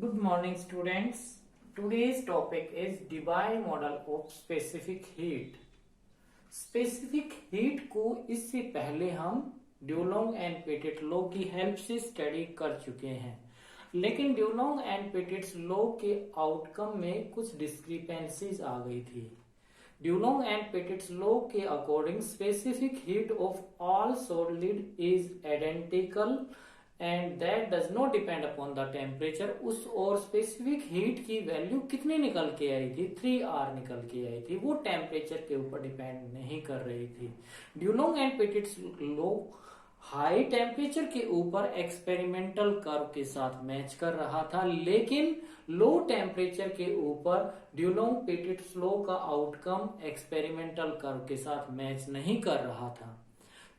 Good morning, students. Today's topic is Debye model of specific heat. Specific heat को इससे पहले हम ड्यूलोंग and Petit law की help से स्टडी कर चुके हैं, लेकिन ड्यूलोंग एंड पेटिट लॉ के आउटकम में कुछ डिस्क्रिपेंसीज आ गई थी। ड्यूलोंग एंड पेटिट लॉ के according specific heat of all solid is identical and that does not depend upon the temperature. उस और स्पेसिफिक हीट की वैल्यू कितनी निकल के आई थी, 3R निकल के आई थी, वो टेम्परेचर के ऊपर डिपेंड नहीं कर रही थी। Dulong and Petit law high temperature के ऊपर एक्सपेरिमेंटल कर्व के साथ मैच कर रहा था, लेकिन लो टेम्परेचर के ऊपर ड्यूलोंग पेटिट लॉ का आउटकम एक्सपेरिमेंटल कर्व के साथ मैच नहीं कर रहा था।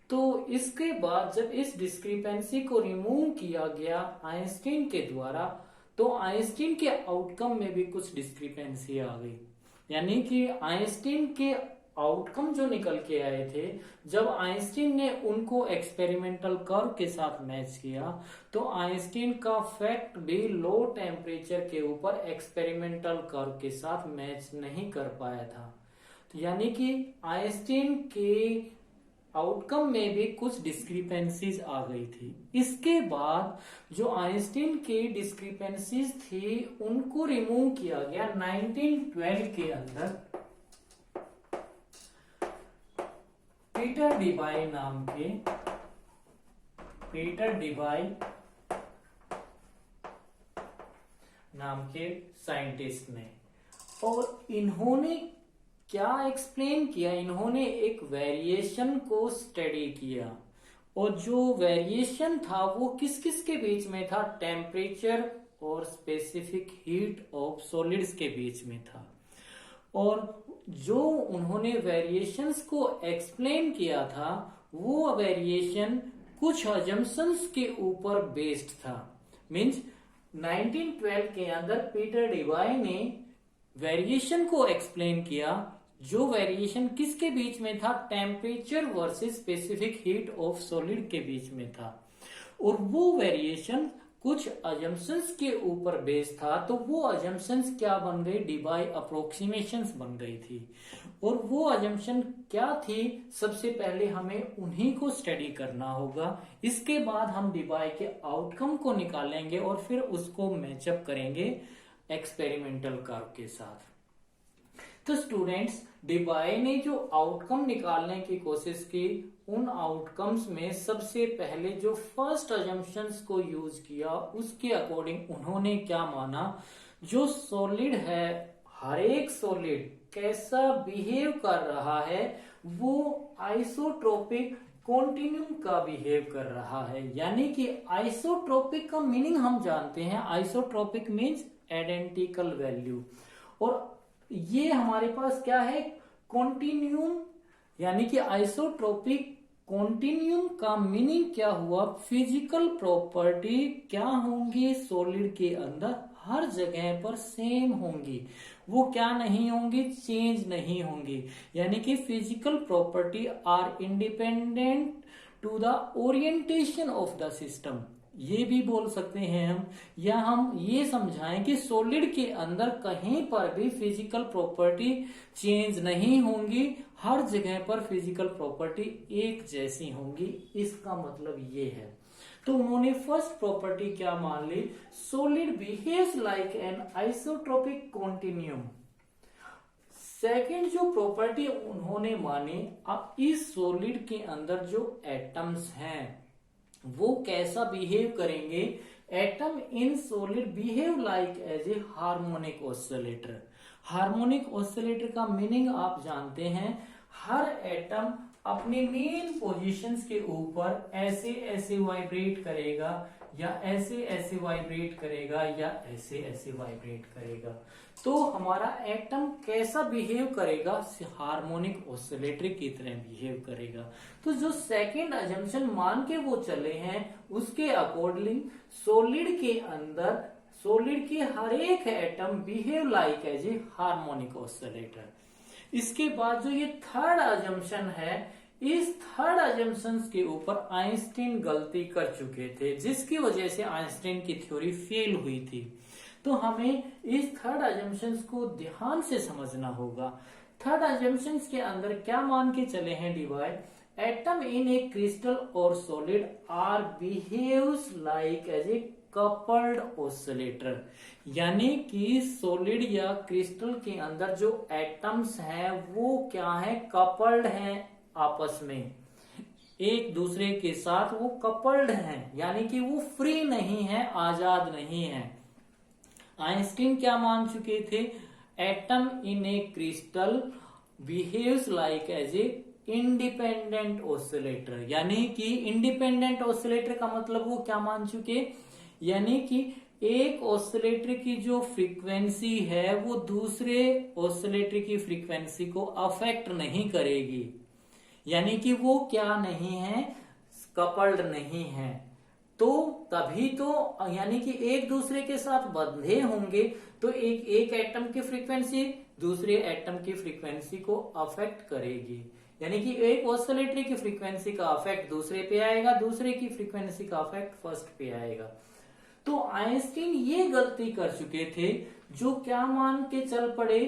तो इसके बाद जब इस डिस्क्रिपेंसी को रिमूव किया गया आइंस्टीन के द्वारा, तो आइंस्टीन के आउटकम में भी कुछ डिस्क्रिपेंसी आ गई। यानी कि आइंस्टीन के आउटकम जो निकल के आए थे, जब आइंस्टीन ने उनको एक्सपेरिमेंटल कर्व के साथ मैच किया, तो आइंस्टीन का फैक्ट भी लो टेम्परेचर के ऊपर एक्सपेरिमेंटल कर्व के साथ मैच नहीं कर पाया था। तो यानी कि आइंस्टीन के आउटकम में भी कुछ डिस्क्रिपेंसीज आ गई थी। इसके बाद जो आइंस्टीन की डिस्क्रिपेंसीज थी उनको रिमूव किया गया 1912 के अंदर पीटर डिबाय नाम के साइंटिस्ट ने। और इन्होंने क्या एक्सप्लेन किया, इन्होंने एक वेरिएशन को स्टडी किया, और जो वेरिएशन था वो किस किस के बीच में था, टेम्परेचर और स्पेसिफिक हीट ऑफ सॉलिड्स के बीच में था। और जो उन्होंने वेरिएशंस को एक्सप्लेन किया था वो वेरिएशन कुछ अजम्पशंस के ऊपर बेस्ड था। मींस 1912 के अंदर पीटर डिबाय ने वेरिएशन को एक्सप्लेन किया, जो वेरिएशन किसके बीच में था, temperature versus specific heat of solid के बीच में था। और वो वेरिएशन कुछ अजम्पशंस के ऊपर बेस्ड था। तो वो अजम्पशंस क्या बन गई, डिबाय अप्रोक्सीमेशंस बन गई थी। और वो अजम्पशन क्या थी, सबसे पहले हमें उन्हीं को स्टडी करना होगा। इसके बाद हम डिबाय के आउटकम को निकालेंगे और फिर उसको मैचअप करेंगे एक्सपेरिमेंटल कर्व के साथ। तो स्टूडेंट्स, डिबाय ने जो आउटकम निकालने की कोशिश की, उन आउटकम्स में सबसे पहले जो फर्स्ट अजम्पशंस को यूज किया उसके अकॉर्डिंग उन्होंने क्या माना, जो सॉलिड है, हर एक सॉलिड कैसा बिहेव कर रहा है वो आइसोट्रोपिक कॉन्टिन्यूम का बिहेव कर रहा है। यानी कि आइसोट्रोपिक का मीनिंग हम जानते हैं, आइसोट्रोपिक मीन्स आइडेंटिकल वैल्यू। और ये हमारे पास क्या है, कॉन्टिन्यूम। यानी कि आइसोट्रोपिक कॉन्टिन्यूम का मीनिंग क्या हुआ, फिजिकल प्रॉपर्टी क्या होंगी सॉलिड के अंदर, हर जगह पर सेम होंगी, वो क्या नहीं होंगी, चेंज नहीं होंगी। यानी कि physical property are independent to the orientation of the system, ये भी बोल सकते हैं हम। या हम ये समझाएं कि सॉलिड के अंदर कहीं पर भी फिजिकल प्रॉपर्टी चेंज नहीं होंगी, हर जगह पर फिजिकल प्रॉपर्टी एक जैसी होंगी। इसका मतलब ये है। तो उन्होंने फर्स्ट प्रॉपर्टी क्या मान ली, solid behaves like an isotropic continuum. Second जो प्रॉपर्टी उन्होंने मानी, अब इस सॉलिड के अंदर जो एटम्स हैं वो कैसा बिहेव करेंगे, atom in solid behave like as a harmonic oscillator. Harmonic oscillator का मीनिंग आप जानते हैं, हर एटम अपने मेन पोजीशंस के ऊपर ऐसे ऐसे वाइब्रेट करेगा, या ऐसे ऐसे वाइब्रेट करेगा, या ऐसे ऐसे वाइब्रेट करेगा। तो हमारा एटम कैसा बिहेव करेगा, हार्मोनिक ऑसिलेटर की तरह बिहेव करेगा। तो जो सेकंड अजम्पशन मान के वो चले हैं उसके अकॉर्डिंग सॉलिड के अंदर सॉलिड के हर एक atom behave like as a harmonic oscillator. इसके बाद जो ये थर्ड अजम्पशन है, इस थर्ड अजम्पशन के ऊपर आइंस्टीन गलती कर चुके थे, जिसकी वजह से आइंस्टीन की थ्योरी फेल हुई थी। तो हमें इस थर्ड अजम्पशंस को ध्यान से समझना होगा। थर्ड अजम्पशंस के अंदर क्या मान के चले हैं divide, atom in a crystal और solid are behaves like as a coupled oscillator, यानी कि सॉलिड या क्रिस्टल के अंदर जो एटम्स हैं वो क्या है, कपल्ड हैं, आपस में एक दूसरे के साथ वो कपल्ड हैं, यानी कि वो फ्री नहीं है, आजाद नहीं है। आइंस्टीन क्या मान चुके थे, atom in a crystal behaves like as a independent oscillator, यानी कि इंडिपेंडेंट ऑसिलेटर का मतलब वो क्या मान चुके, यानी कि एक ऑसिलेटर की जो फ्रीक्वेंसी है वो दूसरे ऑसिलेटर की फ्रीक्वेंसी को अफेक्ट नहीं करेगी, यानी कि वो क्या नहीं है, कपल्ड नहीं है। तो तभी तो, यानी कि एक दूसरे के साथ बंधे होंगे तो एक एटम की फ्रीक्वेंसी दूसरे एटम की फ्रीक्वेंसी को अफेक्ट करेगी, यानी कि एक ऑसिलेटर की फ्रीक्वेंसी का अफेक्ट दूसरे पे आएगा, दूसरे की फ्रीक्वेंसी का अफेक्ट फर्स्ट पे आएगा। तो आइंस्टीन ये गलती कर चुके थे, जो क्या मान के चल पड़े,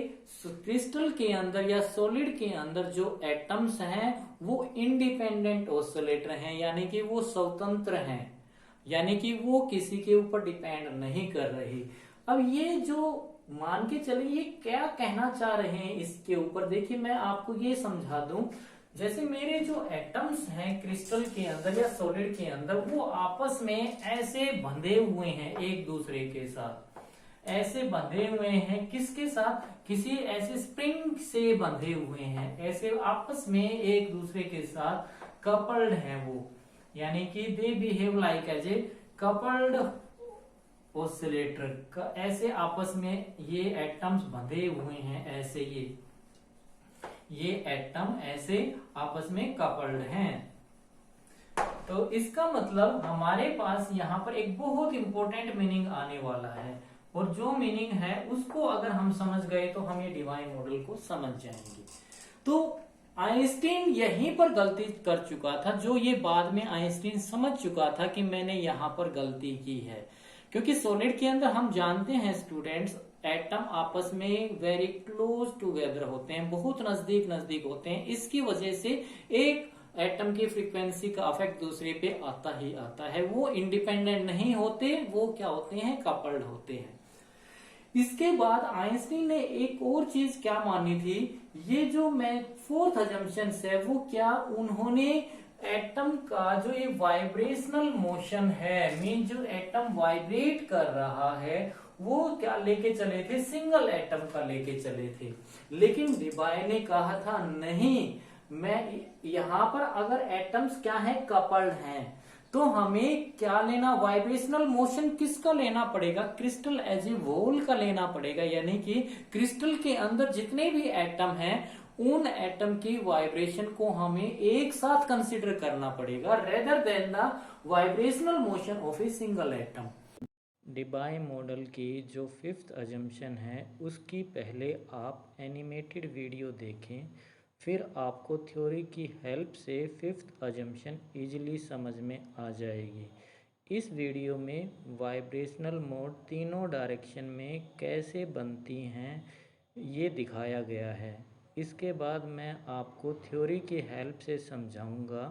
क्रिस्टल के अंदर या सॉलिड के अंदर जो एटम्स हैं वो इंडिपेंडेंट ऑसिलेटर हैं, यानी कि वो स्वतंत्र हैं, यानी कि वो किसी के ऊपर डिपेंड नहीं कर रही। अब ये जो मान के चले, ये क्या कहना चाह रहे हैं इसके ऊपर, देखिए मैं आपको ये समझा दूं। जैसे मेरे जो एटम्स हैं क्रिस्टल के अंदर या सॉलिड के अंदर, वो आपस में ऐसे बंधे हुए हैं, एक दूसरे के साथ ऐसे बंधे हुए हैं, किसके साथ, किसी ऐसे स्प्रिंग से बंधे हुए हैं, ऐसे आपस में एक दूसरे के साथ कपल्ड हैं वो, यानी कि they behave like as a coupled oscillator, ऐसे आपस में ये एटम्स बंधे हुए हैं, ऐसे ये एटम ऐसे आपस में कपल्ड हैं। तो इसका मतलब हमारे पास यहाँ पर एक बहुत इंपॉर्टेंट मीनिंग आने वाला है, और जो मीनिंग है उसको अगर हम समझ गए तो हम ये डिवाइन मॉडल को समझ जाएंगे। तो आइंस्टीन यहीं पर गलती कर चुका था, जो ये बाद में आइंस्टीन समझ चुका था कि मैंने यहाँ पर गलती की है, क्योंकि सॉलिड के अंदर हम जानते हैं स्टूडेंट्स, एटम आपस में वेरी क्लोज टुगेदर होते हैं, बहुत नजदीक नजदीक होते हैं, इसकी वजह से एक एटम की फ्रीक्वेंसी का अफेक्ट दूसरे पे आता ही आता है, वो इंडिपेंडेंट नहीं होते, वो क्या होते हैं, कपल्ड होते हैं। इसके बाद आइंस्टीन ने एक और चीज क्या मानी थी, ये जो मैं फोर्थ अजम्पशन है वो क्या, उन्होंने एटम का जो ये वाइब्रेशनल मोशन है, मीन जो एटम वाइब्रेट कर रहा है, वो क्या लेके चले थे, सिंगल एटम का लेके चले थे। लेकिन डिबाय ने कहा था नहीं, मैं यहाँ पर अगर एटम्स क्या है, कपल्ड हैं, तो हमें क्या लेना, वाइब्रेशनल मोशन किसका लेना पड़ेगा, क्रिस्टल एज ए होल का लेना पड़ेगा, यानी कि क्रिस्टल के अंदर जितने भी एटम हैं उन एटम की वाइब्रेशन को हमें एक साथ कंसीडर करना पड़ेगा, rather than the vibrational motion of a single atom. डिबाय model की जो फिफ्थ अजम्पशन है उसकी पहले आप एनिमेटेड वीडियो देखें, फिर आपको थ्योरी की हेल्प से फिफ्थ अजम्पशन इजीली समझ में आ जाएगी। इस वीडियो में वाइब्रेशनल मोड तीनों डायरेक्शन में कैसे बनती हैं ये दिखाया गया है। इसके बाद मैं आपको थ्योरी की हेल्प से समझाऊंगा।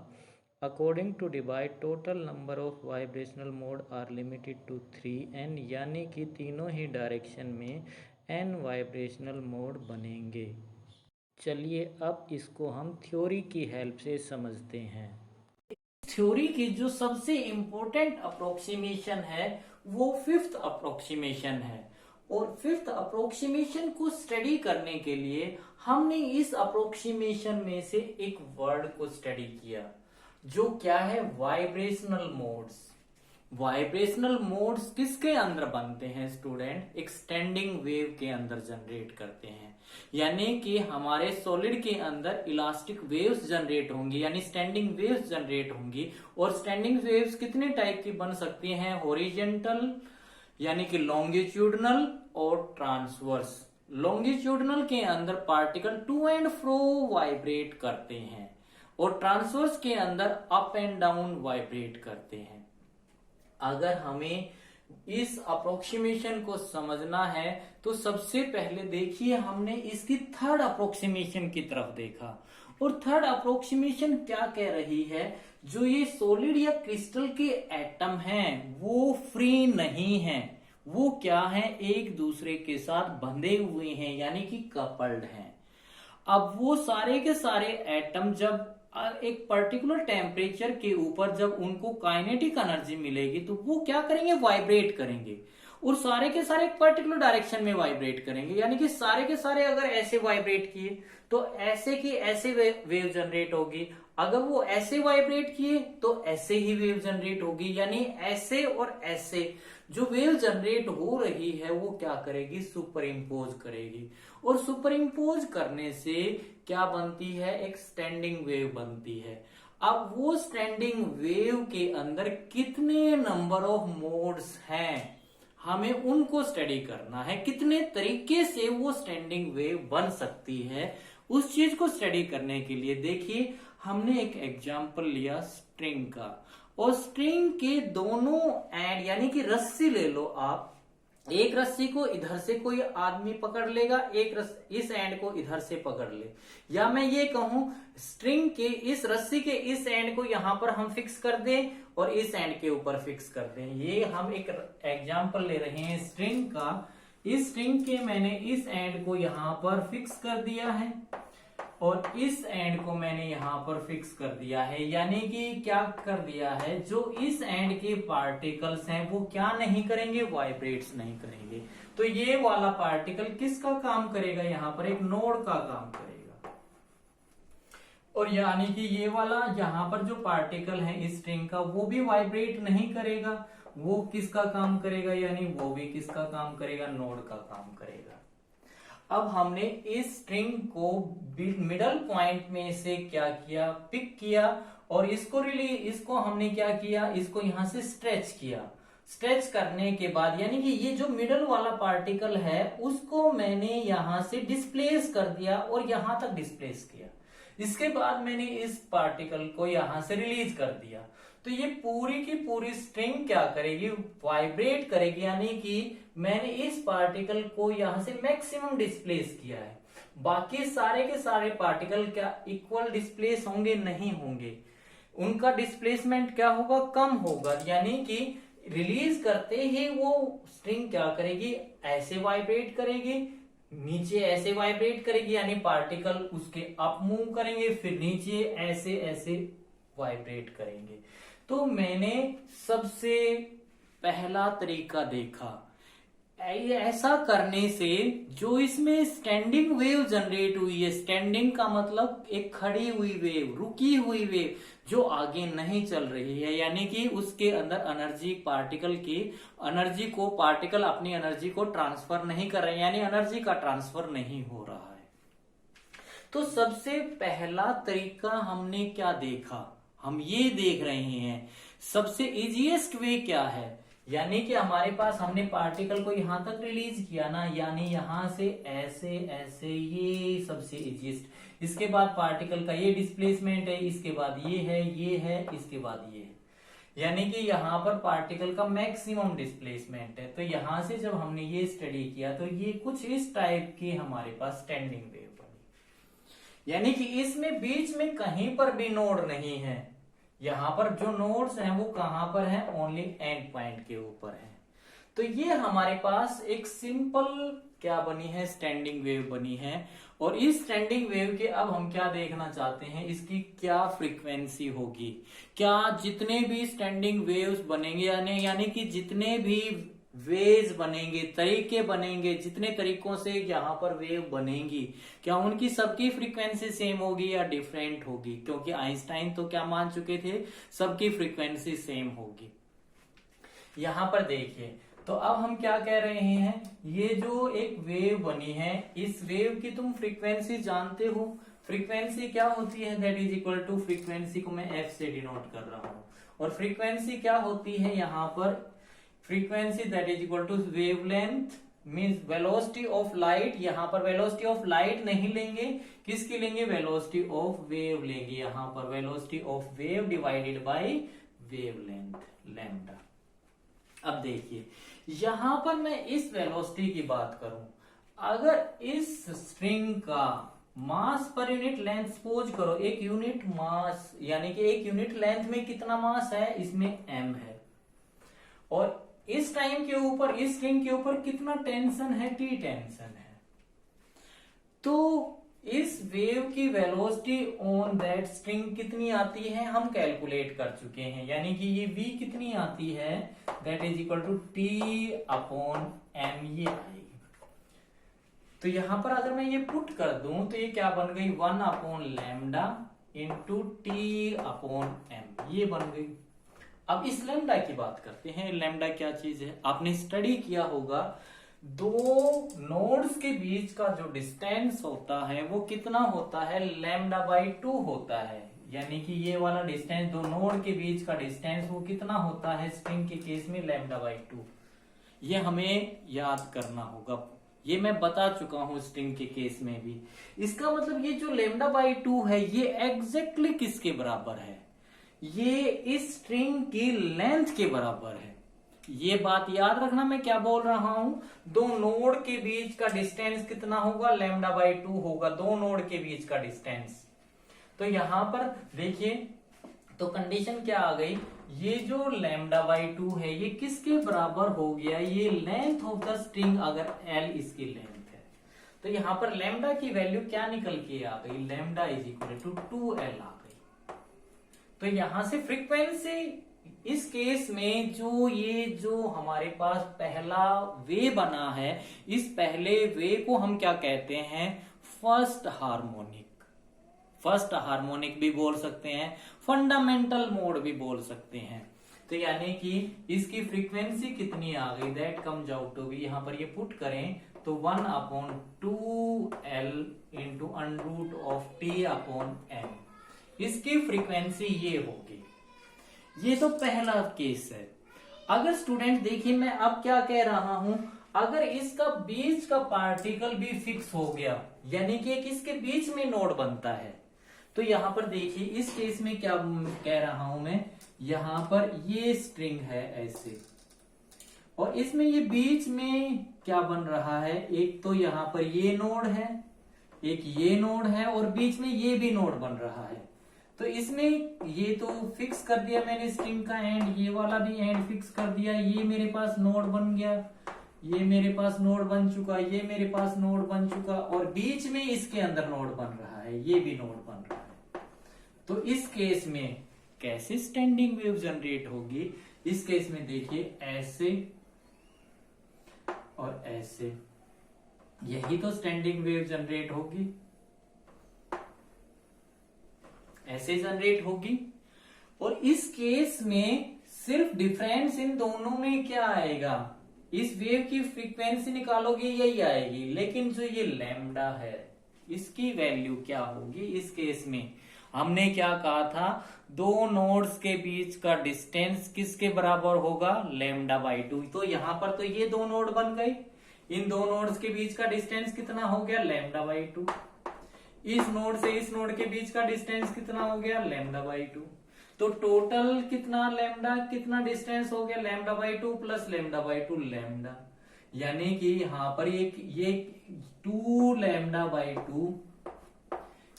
According to Debye total number of vibrational mode are limited to 3n, यानी कि तीनों ही डायरेक्शन में n वाइब्रेशनल मोड बनेंगे। चलिए अब इसको हम थ्योरी की हेल्प से समझते हैं। थ्योरी की जो सबसे इम्पोर्टेंट अप्रोक्सीमेशन है वो फिफ्थ अप्रोक्सीमेशन है, और फिफ्थ अप्रोक्सीमेशन को स्टडी करने के लिए हमने इस अप्रोक्सीमेशन में से एक वर्ड को स्टडी किया, जो क्या है, वाइब्रेशनल मोड्स। वाइब्रेशनल मोड्स किसके अंदर बनते हैं स्टूडेंट, एक स्टैंडिंग वेव के अंदर जनरेट करते हैं, यानी कि हमारे सॉलिड के अंदर इलास्टिक वेव्स जनरेट होंगी, यानी स्टैंडिंग वेव्स जनरेट होंगी। और स्टैंडिंग वेव्स कितने टाइप की बन सकती हैं, हॉरिजॉन्टल यानी कि लॉन्गिट्यूडनल और ट्रांसवर्स। लॉन्गिट्यूडनल के अंदर particle to and fro vibrate करते हैं, और ट्रांसवर्स के अंदर अप एंड डाउन वाइब्रेट करते हैं। अगर हमें इस अप्रोक्सीमेशन को समझना है तो सबसे पहले देखिए हमने इसकी थर्ड अप्रोक्सीमेशन की तरफ देखा। और थर्ड अप्रोक्सीमेशन क्या कह रही है, जो ये सॉलिड या क्रिस्टल के एटम हैं वो फ्री नहीं हैं, वो क्या है, एक दूसरे के साथ बंधे हुए हैं यानी कि कपल्ड हैं। अब वो सारे के सारे एटम जब एक पर्टिकुलर टेम्परेचर के ऊपर जब उनको काइनेटिक एनर्जी मिलेगी तो वो क्या करेंगे, वाइब्रेट करेंगे, और सारे के सारे एक पर्टिकुलर डायरेक्शन में वाइब्रेट करेंगे। यानी कि सारे के सारे अगर ऐसे वाइब्रेट किए तो ऐसे की ऐसे वेव जनरेट होगी, अगर वो ऐसे वाइब्रेट किए तो ऐसे ही वेव जनरेट होगी। यानी ऐसे और ऐसे जो वेव जनरेट हो रही है वो क्या करेगी, सुपर इम्पोज करेगी, और सुपर इम्पोज करने से क्या बनती है, एक स्टैंडिंग वेव बनती है। अब वो स्टैंडिंग वेव के अंदर कितने नंबर ऑफ मोड्स हैं, हमें उनको स्टडी करना है, कितने तरीके से वो स्टैंडिंग वेव बन सकती है। उस चीज को स्टडी करने के लिए देखिए हमने एक एग्जांपल लिया स्ट्रिंग का, और स्ट्रिंग के दोनों एंड यानी कि रस्सी ले लो आप, एक रस्सी को इधर से कोई आदमी पकड़ लेगा, एक इस एंड को इधर से पकड़ ले, या मैं ये कहूं स्ट्रिंग के इस रस्सी के इस एंड को यहां पर हम फिक्स कर दें और इस एंड के ऊपर फिक्स कर दें। ये हम एक एग्जांपल ले रहे हैं स्ट्रिंग का। इस स्ट्रिंग के मैंने इस एंड को यहां पर फिक्स कर दिया है और इस एंड को मैंने यहां पर फिक्स कर दिया है। यानी कि क्या कर दिया है, जो इस एंड के पार्टिकल्स हैं वो क्या नहीं करेंगे, वाइब्रेट्स नहीं करेंगे। तो ये वाला पार्टिकल किसका काम करेगा, यहां पर एक नोड का काम करेगा। और यानी कि ये वाला यहां पर जो पार्टिकल है इस स्ट्रिंग का वो भी वाइब्रेट नहीं करेगा, वो किसका काम करेगा, यानी वो भी किसका काम करेगा, नोड का काम करेगा। अब हमने इस स्ट्रिंग को मिडल पॉइंट में से क्या किया, पिक किया, और इसको हमने क्या किया, इसको यहां से स्ट्रेच किया। स्ट्रेच करने के बाद यानी कि ये जो मिडल वाला पार्टिकल है उसको मैंने यहां से डिस्प्लेस कर दिया और यहां तक डिस्प्लेस किया। इसके बाद मैंने इस पार्टिकल को यहां से रिलीज कर दिया, तो ये पूरी की पूरी स्ट्रिंग क्या करेगी, वाइब्रेट करेगी। यानी कि मैंने इस पार्टिकल को यहां से मैक्सिमम डिस्प्लेस किया है। बाकी सारे के सारे पार्टिकल क्या इक्वल डिस्प्लेस होंगे, नहीं होंगे, उनका डिस्प्लेसमेंट क्या होगा, कम होगा। यानी कि रिलीज करते ही वो स्ट्रिंग क्या करेगी, ऐसे वाइब्रेट करेगी, नीचे ऐसे वाइब्रेट करेगी, यानी पार्टिकल उसके अप मूव करेंगे, फिर नीचे ऐसे ऐसे वाइब्रेट करेंगे। तो मैंने सबसे पहला तरीका देखा, ऐसा करने से जो इसमें स्टैंडिंग वेव जनरेट हुई है, स्टैंडिंग का मतलब एक खड़ी हुई वेव, रुकी हुई वेव जो आगे नहीं चल रही है, यानी कि उसके अंदर एनर्जी, पार्टिकल की एनर्जी को, पार्टिकल अपनी एनर्जी को ट्रांसफर नहीं कर रहे, यानी एनर्जी का ट्रांसफर नहीं हो रहा है। तो सबसे पहला तरीका हमने क्या देखा, हम ये देख रहे हैं सबसे इजीएस्ट वे क्या है, यानी कि हमारे पास हमने पार्टिकल को यहां तक रिलीज किया ना, यानी यहां से ऐसे ऐसे, ये सबसे इजीएस्ट। इसके बाद पार्टिकल का ये डिस्प्लेसमेंट है, इसके बाद ये है, इसके बाद ये है, यानी कि यहां पर पार्टिकल का मैक्सिमम डिस्प्लेसमेंट है। तो यहां से जब हमने ये स्टडी किया तो ये कुछ इस टाइप की हमारे पास स्टैंडिंग वेव बनी, यानी कि इसमें बीच में कहीं पर भी नोड नहीं है। यहां पर जो नोड्स हैं वो कहां पर हैं, ओनली एंड पॉइंट के ऊपर है। तो ये हमारे पास एक सिंपल क्या बनी है, स्टैंडिंग वेव बनी है। और इस स्टैंडिंग वेव के अब हम क्या देखना चाहते हैं, इसकी क्या फ्रीक्वेंसी होगी, क्या जितने भी स्टैंडिंग वेव्स बनेंगे यानी कि जितने भी वेव्स बनेंगे, तरीके बनेंगे, जितने तरीकों से यहाँ पर वेव बनेंगी, क्या उनकी सबकी फ्रीक्वेंसी सेम होगी या डिफरेंट होगी, क्योंकि आइंस्टाइन तो क्या मान चुके थे, सबकी फ्रीक्वेंसी सेम होगी। यहां पर देखिए, तो अब हम क्या कह रहे हैं, ये जो एक वेव बनी है, इस वेव की तुम फ्रीक्वेंसी जानते हो। फ्रीक्वेंसी क्या होती है, that is equal to, frequency को मैं एफ से डिनोट कर रहा हूं, और फ्रीक्वेंसी क्या होती है यहां पर, frequency that is equal to wavelength means velocity of light. यहां पर वेलोसिटी ऑफ लाइट नहीं लेंगे, किसकी लेंगे, वेलोसिटी ऑफ वेव लेंगे। यहां पर velocity of wave divided by wavelength lambda. अब देखिए यहां पर मैं इस वेलोसिटी की बात करूं, अगर इस स्ट्रिंग का मास पर यूनिट लेंथ सपोज करो, एक यूनिट मास यानी कि एक यूनिट लेंथ में कितना मास है, इसमें m है, और इस टाइम के ऊपर इस स्ट्रिंग के ऊपर कितना टेंशन है, t टेंशन है। तो इस वेव की वेलोसिटी ऑन दैट स्ट्रिंग कितनी आती है हम कैलकुलेट कर चुके हैं, यानी कि ये v कितनी आती है, that is equal to t upon m ये आएगी। तो यहां पर अगर मैं ये पुट कर दूं तो ये क्या बन गई, 1 upon lambda into T upon m, ये बन गई। अब इस लैम्डा की बात करते हैं, लैम्डा क्या चीज है, आपने स्टडी किया होगा, दो नोड्स के बीच का जो डिस्टेंस होता है वो कितना होता है, लैम्डा बाई 2 होता है, यानी कि ये वाला डिस्टेंस दो नोड के बीच का डिस्टेंस वो कितना होता है स्ट्रिंग के केस में, लैम्डा बाई 2। ये हमें याद करना होगा, ये मैं बता चुका हूं स्ट्रिंग के केस में भी। इसका मतलब ये जो लैम्डा बाई 2 है ये एग्जैक्टली किसके बराबर है, ये इस स्ट्रिंग की लेंथ के बराबर है। ये बात याद रखना मैं क्या बोल रहा हूं, दो नोड के बीच का डिस्टेंस कितना होगा, लैम्डा बाई 2 होगा, दो नोड के बीच का डिस्टेंस। तो यहां पर देखिए तो कंडीशन क्या आ गई, ये जो लैम्डा बाई 2 है ये किसके बराबर हो गया, ये लेंथ ऑफ द स्ट्रिंग, अगर l इसकी लेंथ है तो यहां पर लैम्डा की वैल्यू क्या निकल के आ गई, lambda is equal to 2l आ गई। तो यहां से फ्रीक्वेंसी इस केस में जो हमारे पास पहला वे बना है, इस पहले वे को हम क्या कहते हैं, फर्स्ट हार्मोनिक। फर्स्ट हार्मोनिक भी बोल सकते हैं, फंडामेंटल मोड भी बोल सकते हैं। तो यानी कि इसकी फ्रीक्वेंसी कितनी आ गई, that comes out to be, यहां पर ये पुट करें तो 1 upon 2l into under root of t upon m, इसकी फ्रीक्वेंसी ये होगी। ये तो पहला केस है। अगर स्टूडेंट देखिए मैं अब क्या कह रहा हूं, अगर इसका बीच का पार्टिकल भी फिक्स हो गया, यानी कि एक इसके बीच में नोड बनता है, तो यहां पर देखिए इस केस में क्या कह रहा हूं मैं, यहां पर ये स्ट्रिंग है ऐसे, और इसमें ये बीच में क्या बन रहा है, एक तो यहां पर ये नोड है, एक ये नोड है, और बीच में ये भी नोड बन रहा है। तो इसमें ये तो फिक्स कर दिया मैंने स्ट्रिंग का एंड, ये वाला भी एंड फिक्स कर दिया, ये मेरे पास नोड बन गया, ये मेरे पास नोड बन चुका, ये मेरे पास नोड बन चुका, और बीच में इसके अंदर नोड बन रहा है, ये भी नोड बन रहा है। तो इस केस में कैसे स्टैंडिंग वेव जनरेट होगी, इस केस में देखिए ऐसे और ऐसे, यही तो स्टैंडिंग वेव जनरेट होगी, ऐसे जनरेट होगी। और इस केस में सिर्फ डिफरेंस इन दोनों में क्या आएगा, इस वेव की फ्रीक्वेंसी निकालोगे यही आएगी, लेकिन जो ये लैम्डा है इसकी वैल्यू क्या होगी, इस केस में हमने क्या कहा था, दो नोड्स के बीच का डिस्टेंस किसके बराबर होगा, लैम्डा बाई 2। तो यहां पर तो ये दो नोड बन गए, इन दो नोड्स के बीच का डिस्टेंस कितना हो गया, लैम्डा बाई 2। इस नोड से इस नोड के बीच का डिस्टेंस कितना हो गया, लैम्डा बाई 2। तो टोटल कितना लैम्डा, कितना डिस्टेंस हो गया, lambda by 2 plus lambda by 2 lambda, यानी कि यहां पर ये 2 लैम्डा बाई 2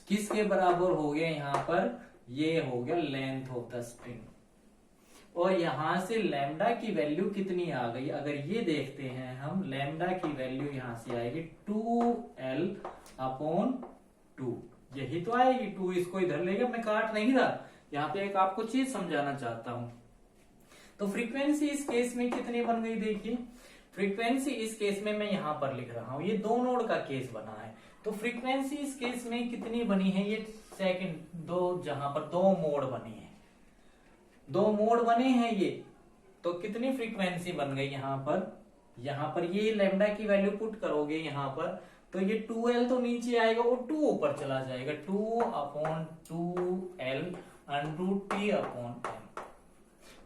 किसके बराबर हो गया, यहां पर ये हो गया लेंथ ऑफ द स्ट्रिंग। और यहां से लैम्डा की वैल्यू कितनी आ गई, अगर ये देखते हैं हम, लैम्डा की वैल्यू यहां से आएगी 2l अपॉन 2, यही तो आएगी 2, इसको इधर लेगा, मैं काट नहीं रहा, यहाँ पे एक आपको चीज समझाना चाहता हूं। तो फ्रीक्वेंसी इस केस में कितनी बन गई, देखिए फ्रीक्वेंसी इस केस में मैं यहां पर लिख रहा हूं, ये दो नोड का केस बना है, तो फ्रीक्वेंसी इस केस में कितनी बनी है, ये सेकंड दो, जहां पर दो मोड बने हैं, दो मोड बने हैं ये, तो कितनी फ्रीक्वेंसी बन गई यहां पर ये लैम्डा की वैल्यू पुट करोगे यहां पर, तो ये 2l तो नीचे आएगा और 2 ऊपर चला जाएगा, 2 upon 2l under root t upon m।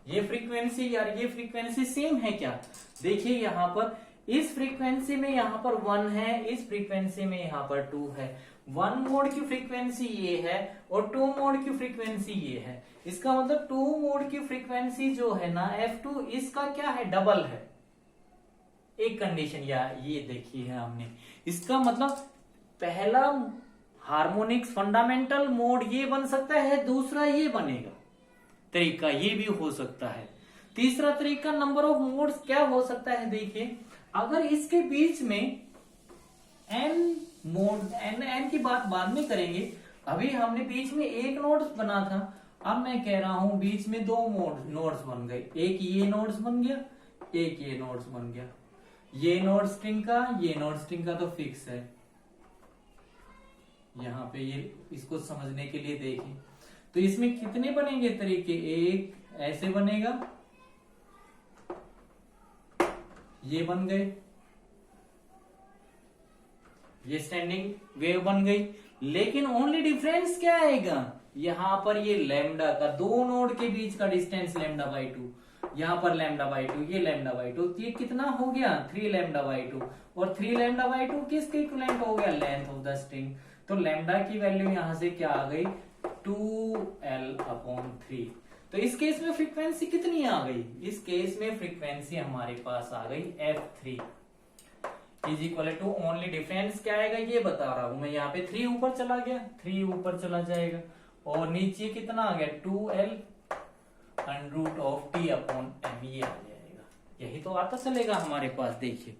ये फ्रीक्वेंसी यार, ये फ्रीक्वेंसी सेम है क्या, देखिए यहां पर इस फ्रीक्वेंसी में यहां पर 1 है, इस फ्रीक्वेंसी में यहां पर 2 है, वन मोड की फ्रीक्वेंसी ये है और टू मोड की फ्रीक्वेंसी ये है। इसका मतलब टू मोड की फ्रीक्वेंसी जो है ना F2, इसका क्या है, डबल है। एक कंडीशन या ये देखी है हमने। इसका मतलब पहला हार्मोनिक्स फंडामेंटल मोड ये बन सकता है, दूसरा ये बनेगा, तरीका ये भी हो सकता है। तीसरा तरीका नंबर ऑफ मोड्स क्या हो सकता है, देखिए अगर इसके बीच में एन मोड, एन की बात बाद में करेंगे, अभी हमने बीच में एक नोड्स बना था, अब मैं कह रहा हूं बीच में दो नोड्स बन गए, एक ये नोड्स बन गया, एक ये नोड्स बन गया। ये नोड स्ट्रिंग का, ये नोड स्ट्रिंग का तो फिक्स है। यहां पे ये इसको समझने के लिए देखें तो इसमें कितने बनेंगे तरीके, एक ऐसे बनेगा, ये बन गए, ये स्टैंडिंग वेव बन गई। लेकिन ओनली डिफरेंस क्या आएगा, यहां पर ये लैम्डा का, दो नोड के बीच का डिस्टेंस लैम्डा बाई टू, यहां पर लैम्डा बाई टू, ये लैम्डा बाई टू, ये कितना हो गया 3 लैम्डा बाई टू, और 3 लैम्डा बाई टू किसके इक्विवेलेंट हो गया, लेंथ ऑफ द स्ट्रिंग। तो लैम्डा की वैल्यू यहां से क्या आ गई 2L/3। तो इस केस में फ्रीक्वेंसी कितनी आ गई, इस केस में फ्रीक्वेंसी हमारे पास आ गई F3 is equal to, only difference क्या आएगा ये बता रहा हूं मैं, यहाँ पे 3 ऊपर चला गया, 3 ऊपर चला जाएगा, और नीचे कितना आ गया 2L √T/m, ये आ जाएगा। यही तो आता चलेगा हमारे पास। देखिए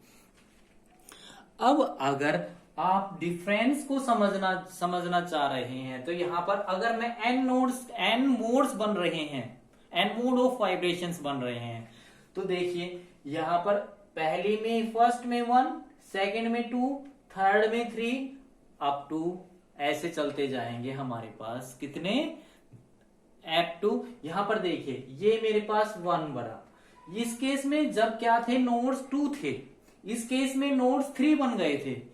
अब अगर आप डिफरेंस को समझना चाह रहे हैं तो यहां पर अगर मैं n मोड्स बन रहे हैं, n मोड ऑफ वाइब्रेशंस बन रहे हैं, तो देखिए यहां पर पहली में, फर्स्ट में 1, सेकंड में 2, थर्ड में 3, अप टू ऐसे चलते जाएंगे हमारे पास कितने F2। यहां पर देखिए ये मेरे पास 1 बना, इस केस में जब क्या थे नोड्स 2 थे, इस केस में नोड्स 3 बन गए थे,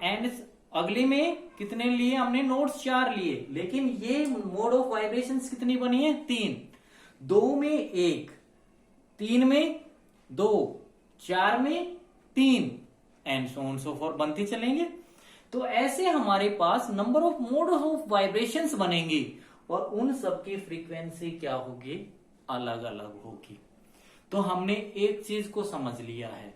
एंड अगले में कितने लिए हमने नोड्स 4 लिए, लेकिन ये मोड ऑफ वाइब्रेशंस कितनी बनी है 3, 2 में 1, 3 में 2, 4 में 3, and so on so forth बनते चलेंगे। तो ऐसे हमारे पास number of mode of vibrations बनेंगी और उन सब की फ्रीक्वेंसी क्या होगी, अलग अलग होगी। तो हमने एक चीज को समझ लिया है,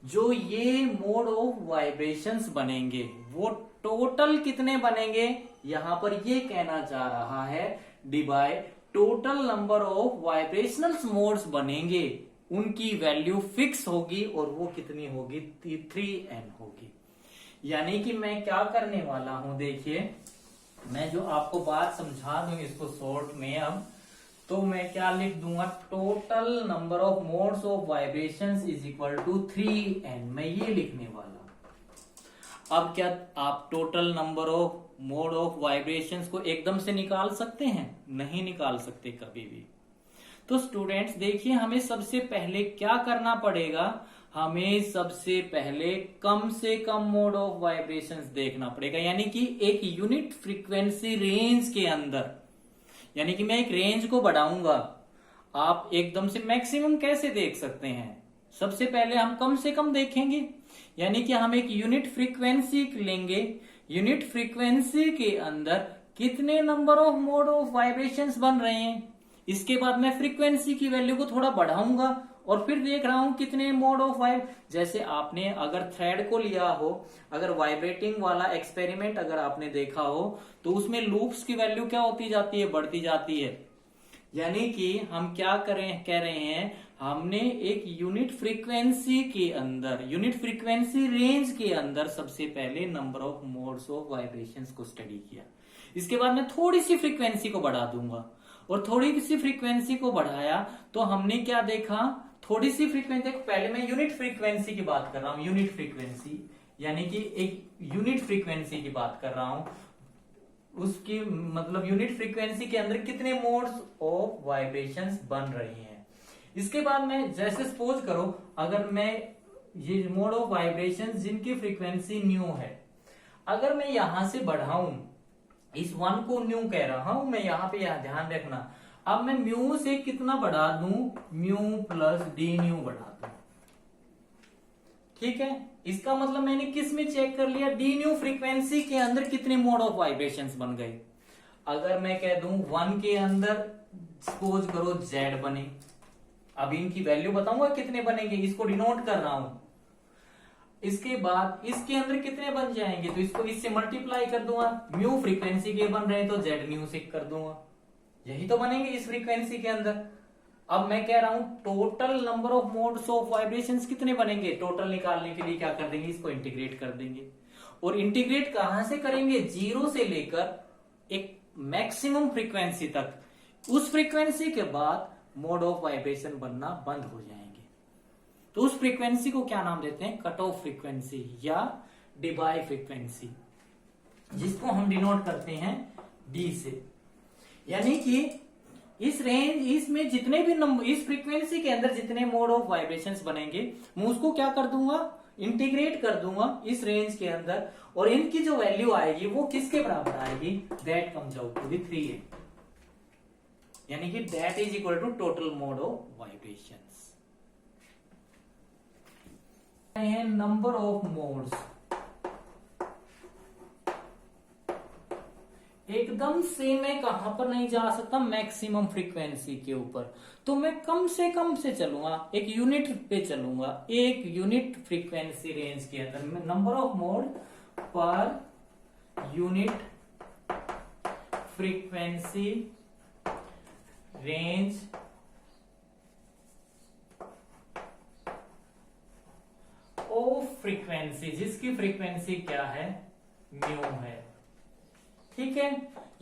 जो ये मोड ऑफ वाइब्रेशंस बनेंगे वो टोटल कितने बनेंगे, यहां पर ये कहना चाह रहा है divide total number of vibrational modes बनेंगे, उनकी वैल्यू फिक्स होगी और वो कितनी होगी 3n होगी। यानी कि मैं क्या करने वाला हूं, देखिए मैं जो आपको बात समझा दूं इसको शॉर्ट में, अब तो मैं क्या लिख दूंगा, total number of modes of vibrations is equal to 3n, मैं ये लिखने वाला हूं। अब क्या आप total number of mode of vibrations को एकदम से निकाल सकते हैं, नहीं निकाल सकते कभी भी। तो स्टूडेंट्स देखिए हमें सबसे पहले क्या करना पड़ेगा, हमें सबसे पहले कम से कम मोड ऑफ वाइब्रेशंस देखना पड़ेगा, यानी कि एक यूनिट फ्रीक्वेंसी रेंज के अंदर, यानी कि मैं एक रेंज को बढ़ाऊंगा, आप एकदम से मैक्सिमम कैसे देख सकते हैं, सबसे पहले हम कम से कम देखेंगे, यानी कि हम एक यूनिट फ्रीक्वेंसी लेंगे, यूनिट फ्रीक्वेंसी के अंदर कितने number of mode of vibrations बन रहे हैं, इसके बाद मैं फ्रीक्वेंसी की वैल्यू को थोड़ा बढ़ाऊंगा और फिर देख रहा हूं कितने मोड ऑफ जैसे आपने अगर थ्रेड को लिया हो, अगर वाइब्रेटिंग वाला एक्सपेरिमेंट अगर आपने देखा हो तो उसमें लूप्स की वैल्यू क्या होती जाती है, बढ़ती जाती है। यानी कि हम क्या कह रहे हैं, हमने एक यूनिट फ्रीक्वेंसी के अंदर, यूनिट फ्रीक्वेंसी रेंज के अंदर सबसे पहले number of modes of vibrations को स्टडी किया, इसके बाद मैं थोड़ी सी फ्रीक्वेंसी को बढ़ा दूंगा, और थोड़ी सी फ्रीक्वेंसी को बढ़ाया तो हमने क्या देखा, थोड़ी सी फ्रीक्वेंसी, पहले मैं यूनिट फ्रीक्वेंसी की बात कर रहा हूं, यूनिट फ्रीक्वेंसी यानी कि एक यूनिट फ्रीक्वेंसी की बात कर रहा हूं, उसकी मतलब यूनिट फ्रीक्वेंसी के अंदर कितने मोड्स ऑफ वाइब्रेशंस बन रही हैं। इसके बाद मैं जैसे सपोज करो अगर मैं ये मोड ऑफ वाइब्रेशंस जिनकी फ्रीक्वेंसी न्यू है, अगर मैं यहां से बढ़ाऊं, इस 1 को न्यू कह रहा हूं मैं, यहां पे ध्यान रखना, अब मैं म्यू से कितना बढ़ा दूं, म्यू प्लस डी न्यू बढ़ा दूं, ठीक है, इसका मतलब मैंने किस में चेक कर लिया, डी न्यू फ्रीक्वेंसी के अंदर कितने मोड ऑफ वाइब्रेशंस बन गए। अगर मैं कह दूं 1 के अंदर सपोज करो Z बने, अब इनकी वैल्यू बताऊंगा कितने बनेंगे, इसको डिनोट कर रहा हूं। इसके बाद इसके अंदर कितने बन जाएंगे, तो इसको इससे मल्टीप्लाई कर दूंगा, म्यू फ्रीक्वेंसी के बन रहे हैं तो Z न्यू से कर दूंगा, यही तो बनेंगे इस फ्रीक्वेंसी के अंदर। अब मैं कह रहा हूं total number of modes of vibrations कितने बनेंगे, टोटल निकालने के लिए क्या कर देंगे, इसको इंटीग्रेट कर देंगे। और इंटीग्रेट कहां से करेंगे, 0 से लेकर एक मैक्सिमम फ्रीक्वेंसी तक, उस फ्रीक्वेंसी के बाद मोड ऑफ वाइब्रेशन बनना बंद हो जाएंगे। तो उस फ्रीक्वेंसी को क्या नाम देते हैं, कट ऑफ फ्रीक्वेंसी या डिबाई फ्रीक्वेंसी, जिसको हम डिनोट करते हैं डी से। यानी कि इस रेंज, इसमें जितने भी नंबर, इस फ्रीक्वेंसी के अंदर जितने मोड ऑफ वाइब्रेशंस बनेंगे, मैं उसको क्या कर दूंगा, इंटीग्रेट कर दूंगा इस रेंज के अंदर, और इनकी जो वैल्यू आएगी वो किसके बराबर आएगी, that comes out to be 3, यानी कि that is equal to total mode of vibrations. Number of modes, एकदम से मैं कहां पर नहीं जा सकता, मैक्सिमम फ्रीक्वेंसी के ऊपर, तो मैं कम से कम से चलूंगा, एक यूनिट पे चलूंगा, एक यूनिट फ्रीक्वेंसी रेंज के अंदर। Number of mode per unit frequency range of frequency, जिसकी फ्रीक्वेंसी क्या है, म्यू है। ठीक है,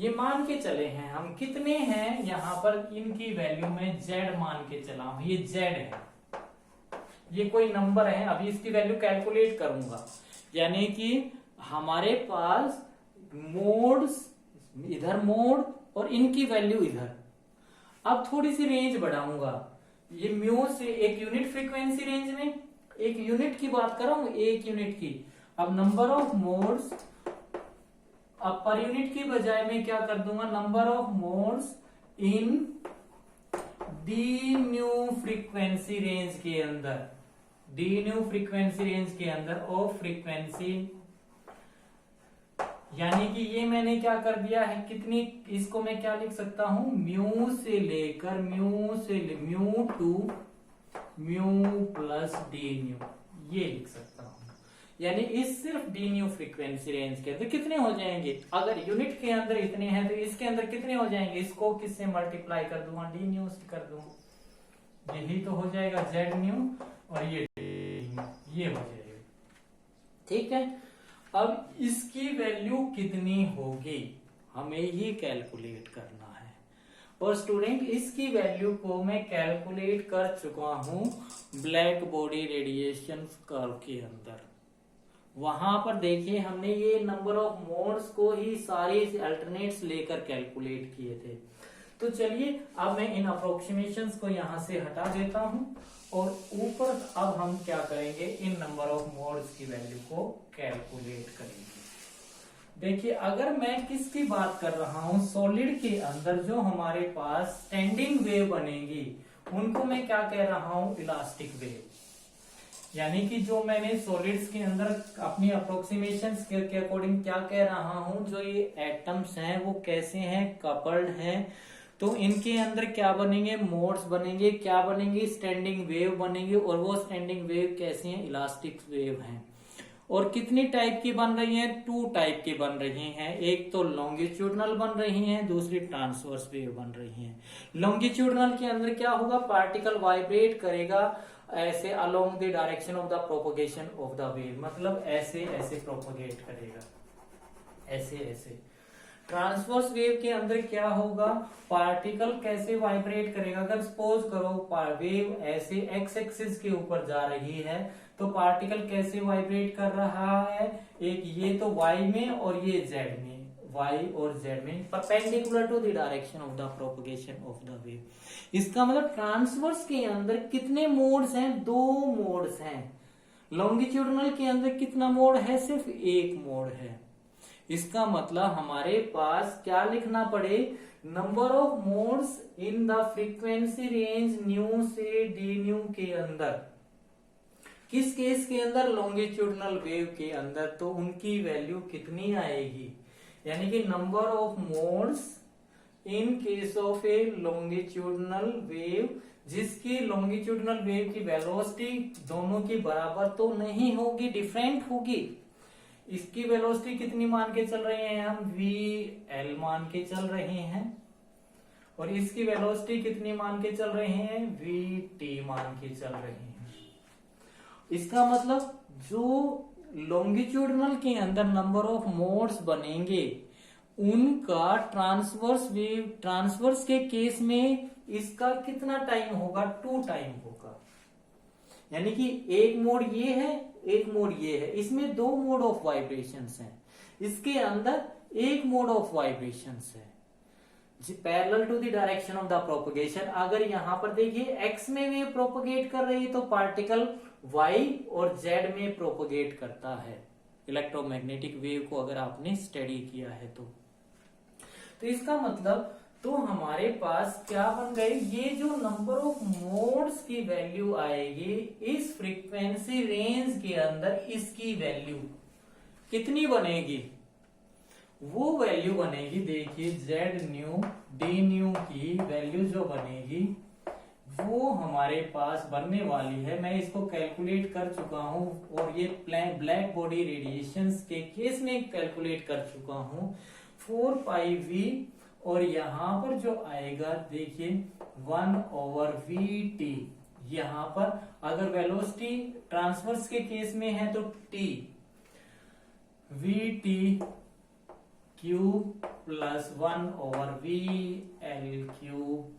ये मान के चले हैं हम, कितने हैं यहां पर, इनकी वैल्यू में Z मान के चला हूं, ये Z है, ये कोई नंबर है, अभी इसकी वैल्यू कैलकुलेट करूंगा। यानी कि हमारे पास मोड्स, इधर मोड और इनकी वैल्यू इधर। अब थोड़ी सी रेंज बढ़ाऊंगा, ये म्यू से एक यूनिट फ्रीक्वेंसी रेंज में, एक यूनिट की बात कर रहा हूं, एक यूनिट की। अब नंबर ऑफ मोड्स, अब पर यूनिट की बजाय मैं क्या कर दूंगा, number of modes in D new frequency range के अंदर, डी न्यू फ्रीक्वेंसी रेंज के अंदर ऑफ फ्रीक्वेंसी। यानी कि ये मैंने क्या कर दिया है, कितनी, इसको मैं क्या लिख सकता हूं, म्यू से लेकर mu two mu plus D nu, ये लिख सकता हूं। यानी इस सिर्फ डी न्यू फ्रीक्वेंसी रेंज के अंदर कितने हो जाएंगे, अगर यूनिट के अंदर इतने हैं तो इसके अंदर कितने हो जाएंगे, इसको किससे मल्टीप्लाई कर दूंगा, डी न्यू से कर दूंगा, यही तो हो जाएगा Z न्यू, और ये हो जाएगा। ठीक है, अब इसकी वैल्यू कितनी होगी हमें ये कैलकुलेट करना है। और स्टूडेंट इसकी वैल्यू को मैं कैलकुलेट कर चुका हूं ब्लैक बॉडी रेडिएशन कर्व के अंदर। वहां पर देखिए हमने ये नंबर ऑफ मोड्स को ही सारे अल्टरनेट्स लेकर कैलकुलेट किए थे। तो चलिए अब मैं इन अप्रोक्सीमेशंस को यहां से हटा देता हूं, और ऊपर अब हम क्या करेंगे, इन नंबर ऑफ मोड्स की वैल्यू को कैलकुलेट करेंगे। देखिए अगर मैं किसकी बात कर रहा हूं, सॉलिड के अंदर जो हमारे पास स्टैंडिंग वेव बनेगी उनको मैं क्या कह रहा हूं, इलास्टिक वेव। यानी कि जो मैंने सॉलिड्स के अंदर अपनी अप्रोक्सीमेशंस के अकॉर्डिंग क्या कह रहा हूं, जो ये एटम्स हैं वो कैसे हैं, कपल्ड हैं, तो इनके अंदर क्या बनेंगे, मोड्स बनेंगे, क्या बनेंगे, स्टैंडिंग वेव बनेंगे, और वो स्टैंडिंग वेव कैसे हैं, इलास्टिक वेव हैं। और कितनी टाइप की बन रही हैं, 2 टाइप की बन रही हैं, एक तो लॉन्गिट्यूडनल बन रही हैं, दूसरी ट्रांसवर्स वेव बन रही हैं। लॉन्गिट्यूडनल के अंदर क्या होगा, पार्टिकल वाइब्रेट करेगा ऐसे along the direction of the propagation of the wave, मतलब ऐसे ऐसे प्रोपोगेट करेगा, ऐसे ऐसे। ट्रांसवर्स वेव के अंदर क्या होगा, पार्टिकल कैसे वाइब्रेट करेगा, अगर सपोज करो वेव ऐसे एक्स एक्सिस के ऊपर जा रही है तो पार्टिकल कैसे वाइब्रेट कर रहा है, एक ये तो वाई में और ये जेड में, वाई और जेड में perpendicular to the direction of the propagation of the wave. इसका मतलब ट्रांसवर्स के अंदर कितने मोड्स हैं, 2 मोड्स हैं। लॉन्गिट्यूडनल के अंदर कितना मोड है, सिर्फ एक मोड है। इसका मतलब हमारे पास क्या लिखना पड़े, number of modes in the frequency range new से डी न्यू के अंदर, किस केस के अंदर, लॉन्गिट्यूडनल वेव के अंदर, तो उनकी वैल्यू कितनी आएगी, यानी कि number of modes in case of A longitudinal wave, जिसकी लॉन्गिट्यूडनल वेव की वेलोसिटी दोनों की बराबर तो नहीं होगी, डिफरेंट होगी। इसकी वेलोसिटी कितनी मान के चल रहे हैं हम, वी एल मान के चल रहे हैं, और इसकी वेलोसिटी कितनी मान के चल रहे हैं, वी टी मान के चल रहे हैं। इसका मतलब जो लॉन्गिट्यूडनल के अंदर नंबर ऑफ मोड्स बनेंगे उनका ट्रांसवर्स के केस में इसका कितना टाइम होगा, 2 टाइम होगा। यानी कि एक मोड ये है, एक मोड ये है, इसमें 2 मोड ऑफ वाइब्रेशंस हैं, इसके अंदर एक मोड ऑफ वाइब्रेशंस है parallel to the direction of the propagation. अगर यहां पर देखिए एक्स में वेव प्रोपगेट कर रही है तो पार्टिकल वाई और जेड में प्रोपगेट करता है, इलेक्ट्रोमैग्नेटिक वेव को अगर आपने स्टडी किया है तो इसका मतलब तो हमारे पास क्या बन गए, ये जो नंबर ऑफ मोड्स की वैल्यू आएगी इस फ्रीक्वेंसी रेंज के अंदर, इसकी वैल्यू कितनी बनेगी, वो वैल्यू बनेगी, देखिए जेड न्यू डी न्यू की वैल्यू जो बनेगी वो हमारे पास बनने वाली है, मैं इसको कैलकुलेट कर चुका हूं और ये ब्लैक बॉडी रेडिएशंस के केस में कैलकुलेट कर चुका हूं, 4 पाई वी, और यहां पर जो आएगा देखिए 1/v t। यहां पर अगर वेलोसिटी ट्रांसवर्स के केस में है तो t we T cube plus 1/v l cube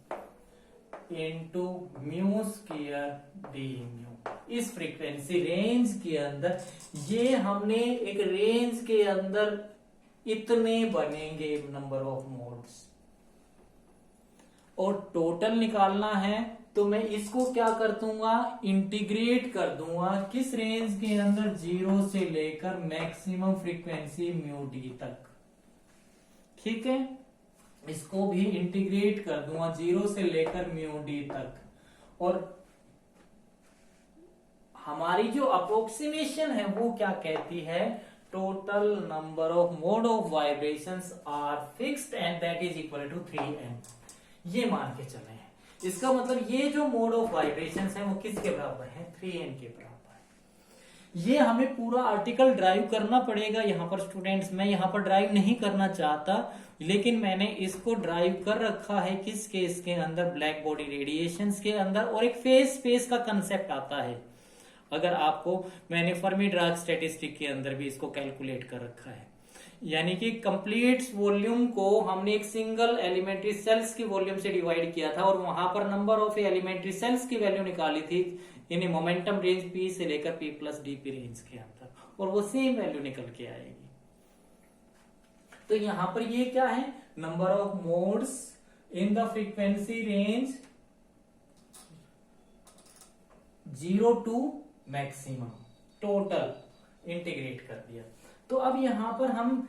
into mu square D mu. इस फ्रीक्वेंसी रेंज के अंदर ये हमने एक रेंज के अंदर इतने बनेंगे नंबर ऑफ मोड्स, और टोटल निकालना है तो मैं इसको क्या कर दूंगा, इंटीग्रेट कर दूंगा किस रेंज के अंदर, 0 से लेकर मैक्सिमम फ्रीक्वेंसी म्यू डी तक। ठीक है, इसको भी इंटीग्रेट कर दूंगा 0 से लेकर म्यू डी तक, और हमारी जो अप्रोक्सीमेशन है वो क्या कहती है, total number of mode of vibrations are fixed and that is equal to 3n। ये मान के चले हैं, इसका मतलब ये जो मोड ऑफ वाइब्रेशंस है वो किसके बराबर है, 3n के बराबर। ये हमें पूरा आर्टिकल ड्राइव करना पड़ेगा यहाँ पर स्टूडेंट्स, मैं यहाँ पर ड्राइव नहीं करना चाहता, लेकिन मैंने इसको ड्राइव कर रखा है किस केस के अंदर, ब्लैक बॉडी रेडिएशंस के अंदर, और एक फेज स्पेस का कंसेप्ट आता है। अगर आपको, मैंने फर्मी-डिराक स्टैटिस्टिक के अंदर भी इसको कैलकुलेट कर रखा है, यानी कि कंप्लीट वॉल्यूम को हमने एक सिंगल एलिमेंट्री सेल्स की वॉल्यूम से डिवाइड किया था, और वहां पर नंबर ऑफ एलिमेंट्री सेल्स की वैल्यू निकाली थी यानी मोमेंटम रेंज P से लेकर P प्लस DP रेंज के अंदर, और वो सेम वैल्यू निकल के आएगी। तो यहां पर ये क्या है, number of modes in the frequency range 0 to maximum, total integrate कर दिया। तो अब यहां पर हम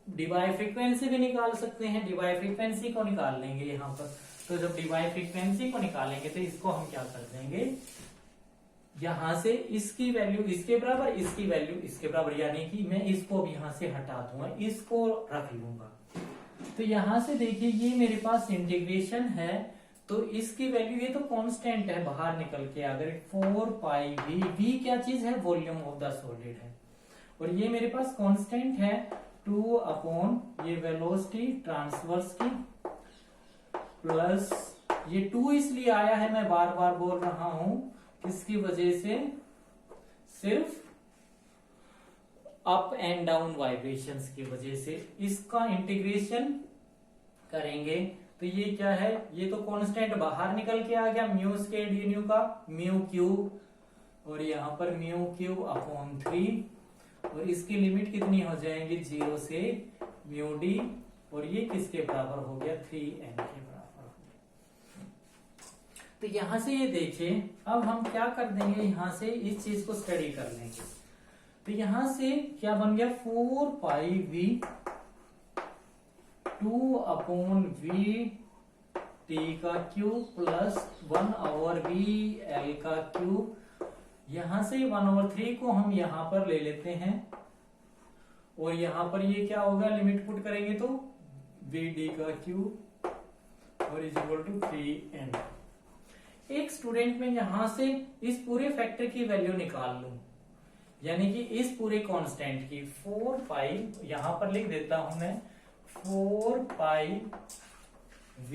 डिवाई फ्रीक्वेंसी भी निकाल सकते हैं, डिवाई फ्रीक्वेंसी को निकाल लेंगे यहां पर। तो जब डिवाई फ्रीक्वेंसी को निकालेंगे तो इसको हम क्या कर देंगे, यहां से इसकी वैल्यू इसके बराबर, इसकी वैल्यू इसके बराबर, यानी कि मैं इसको भी यहां से हटा दूंगा, इसको रख लूंगा। तो यहां से देखिए ये मेरे पास इंटीग्रेशन है, तो इसकी वैल्यू, ये तो कांस्टेंट है बाहर निकल के, अगर 4 पाई वी, वी क्या चीज है, वॉल्यूम ऑफ द सॉलिड है, और ये मेरे पास कांस्टेंट है 2 अपॉन ये वेलोसिटी ट्रांसवर्स की, प्लस ये 2 इसलिए आया है, मैं बार बार बोल रहा हूं, किसकी वजह से, सिर्फ अप एंड डाउन वाइब्रेशंस की वजह से। इसका इंटीग्रेशन करेंगे तो ये क्या है, ये तो कांस्टेंट बाहर निकल के आ गया, म्यू स्क्वायर डी न्यू का म्यू क्यूब, और यहां पर म्यू क्यूब अपॉन 3, और इसकी लिमिट कितनी हो जाएंगी, 0 से म्यू डी, और ये किसके बराबर हो गया, 3n के बराबर हो गया। तो यहां से ये देखिए, अब हम क्या कर देंगे, यहां से इस चीज को स्टडी कर लेंगे। तो यहां से क्या बन गया, 4 pi we 2 upon V T का क्यूब प्लस 1/v l का क्यूब यहां से 1/3 को हम यहां पर ले लेते हैं और यहां पर ये क्या होगा, लिमिट पुट करेंगे तो VD का क्यूब और इज इक्वल टू 3n। एक स्टूडेंट में यहां से इस पूरे फैक्टर की वैल्यू निकाल लूं, यानी कि इस पूरे कांस्टेंट की 4 पाई, यहां पर लिख देता हूं मैं 4 पाई v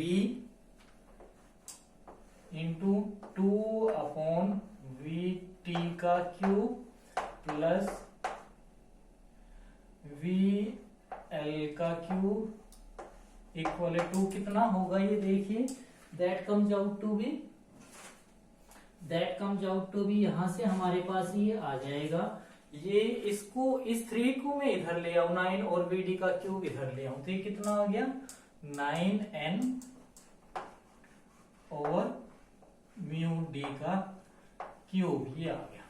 इंटू 2/VT का क्यूब प्लस VL का क्यूब इक्वल टू कितना होगा, ये देखिए, that comes out to be यहां से हमारे पास ये आ जाएगा। ये इसको, इस 3 को मैं इधर ले आऊं 9 और VD का क्यूब इधर ले आऊं तो ये कितना आ गया 9n और म्यू डी का क्यूब, ये आ गया।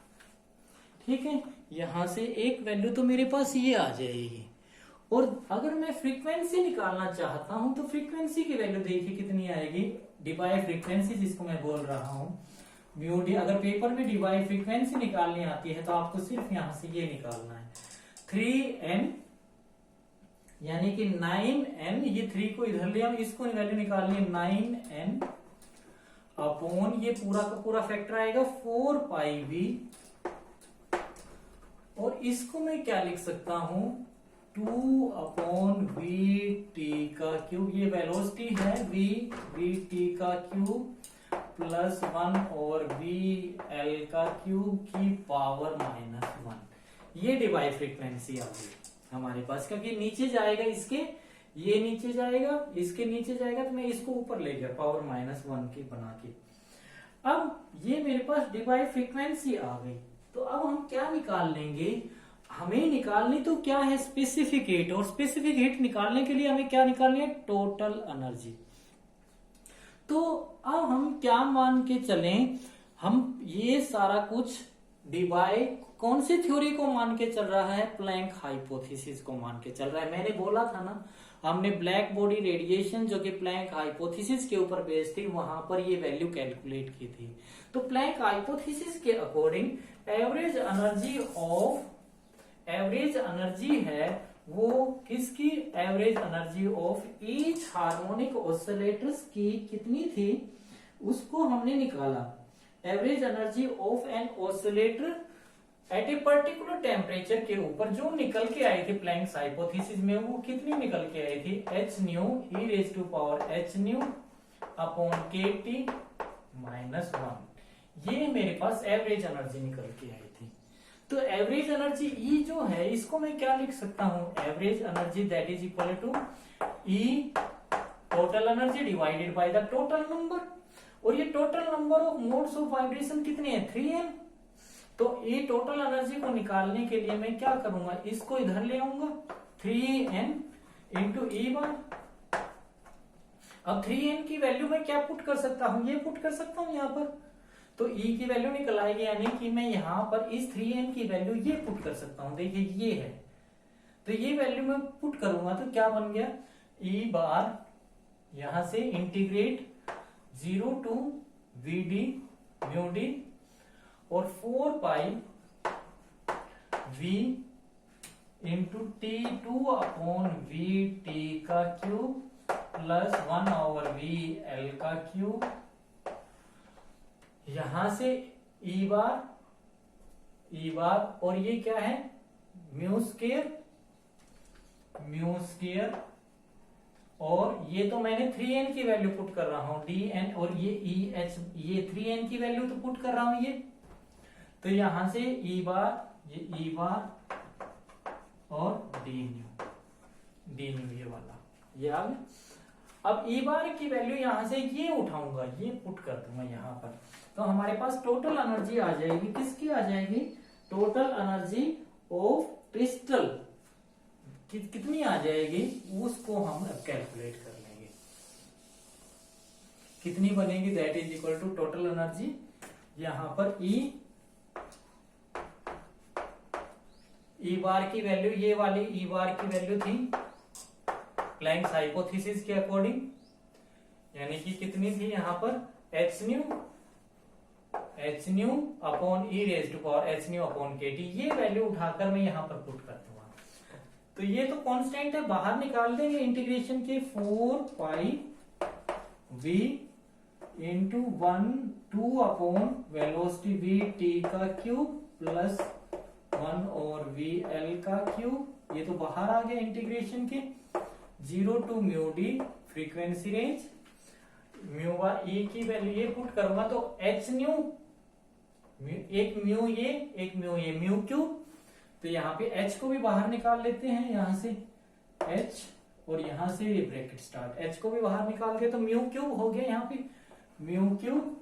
ठीक है, यहां से एक वैल्यू तो मेरे पास ये आ जाएगी। और अगर मैं फ्रीक्वेंसी निकालना चाहता हूं तो फ्रीक्वेंसी की वैल्यू देखिए कितनी आएगी, डिवाई फ्रीक्वेंसी जिसको मैं बोल रहा हूं म्यू डी। अगर पेपर में डिवाई फ्रीक्वेंसी निकालनी आती है तो आपको सिर्फ यहां से ये निकालना है 3n, यानी कि 9n, ये 3 को इधर ले, इसको वैल्यू निकालनी है 9n अपॉन ये पूरा का पूरा फैक्टर आएगा 4 पाई v, और इसको मैं क्या लिख सकता हूं 2/VT का क्यूब, ये वेलोसिटी है VT का क्यूब प्लस 1 और VL का क्यूब की पावर -1। ये डिवाई फ्रीक्वेंसी आ गई हमारे पास, क्योंकि नीचे जाएगा इसके, ये नीचे जाएगा, इसके नीचे जाएगा, तो मैं इसको ऊपर ले गया पावर -1 के बना के। अब ये मेरे पास डिवाई फ्रीक्वेंसी आ गई, तो अब हम क्या निकाल लेंगे, हमें निकालनी तो क्या है स्पेसिफिक हीट, और स्पेसिफिक हीट निकालने के लिए हमें क्या निकालनी है टोटल एनर्जी। तो अब हम क्या मान के चलें, हम ये सारा कुछ डिवाई कौन सी थ्योरी को मान के चल रहा है, प्लैंक हाइपोथेसिस को मान के चल रहा है। मैंने बोला था ना, हमने ब्लैक बॉडी रेडिएशन जो कि प्लैंक हाइपोथेसिस के ऊपर बेस्ड थी, वहां पर ये वैल्यू कैलकुलेट की थी। तो प्लैंक हाइपोथेसिस के अकॉर्डिंग एवरेज एनर्जी है वो किसकी, average energy of each harmonic oscillators की कितनी थी, उसको हमने निकाला। Average energy of an oscillator at a particular temperature के ऊपर जो निकल के आई थी प्लैंक्स हाइपोथेसिस में, वो कितनी निकल के आई थी h nu e raise to power h nu upon kT -1। ये मेरे पास एवरेज एनर्जी निकल के आई थी। तो एवरेज एनर्जी E जो है, इसको मैं क्या लिख सकता हूं, average energy that is equal to E total energy divided by the total number, और ये total number of modes of vibration कितने हैं 3n। तो ये टोटल एनर्जी को निकालने के लिए मैं क्या करूंगा, इसको इधर ले आऊंगा 3n इंटू E बार। अब 3n की वैल्यू मैं क्या पुट कर सकता हूं, ये पुट कर सकता हूं यहां पर, तो E की वैल्यू निकल आएगी, यानी कि मैं यहां पर इस 3n की वैल्यू ये पुट कर सकता हूं। देखिए ये है, तो ये वैल्यू मैं पुट करूंगा तो क्या बन गया E बार, यहां से integrate 0 to VD mu d और 4 pi V into T2 upon VT का क्यूब प्लस 1 ओवर VL का क्यूब, यहां से E बार और ये क्या है म्यू स्क्वायर, और ये तो मैंने 3n की वैल्यू पुट कर रहा हूं dn, और ये EH, ये 3n की वैल्यू तो पुट कर रहा हूं ये, तो यहां से E बार और d न्यू ये वाला ये आ गया। अब E बार की वैल्यू यहां से ये उठाऊंगा, ये पुट कर दूंगा यहां पर, तो हमारे पास टोटल एनर्जी आ जाएगी, किसकी आ जाएगी, टोटल एनर्जी ऑफ क्रिस्टल कितनी आ जाएगी, उसको हम कैलकुलेट कर लेंगे, कितनी बनेगी, that is equal to total energy, यहां पर E बार की वैल्यू, ये वाली E बार की वैल्यू थी प्लैंक्स हाइपोथेसिस के अकॉर्डिंग, यानी कि कितनी थी यहां पर h nu h nu upon e raise to power h nu upon के टी, ये वैल्यू उठाकर मैं यहाँ पर पुट कर दूंगा। तो ये तो कांस्टेंट है, बाहर निकाल देंगे इंटीग्रेशन के 4 pi v into 2 upon velocity v t का क्यूब प्लस 1 और v l का क्यूब, ये तो बाहर आ गया इंटीग्रेशन के 0 to mu d frequency range, mu bar e की वैल्यू ये पुट करूंगा तो h न्यू, एक म्यू ये म्यू क्यूब, तो यहाँ पे h को भी बाहर निकाल लेते हैं, यहाँ से h और यहाँ से ये ब्रैकेट स्टार्ट, h को भी बाहर निकाल के तो म्यू क्यूब हो गया, यहाँ पे म्यू क्यूब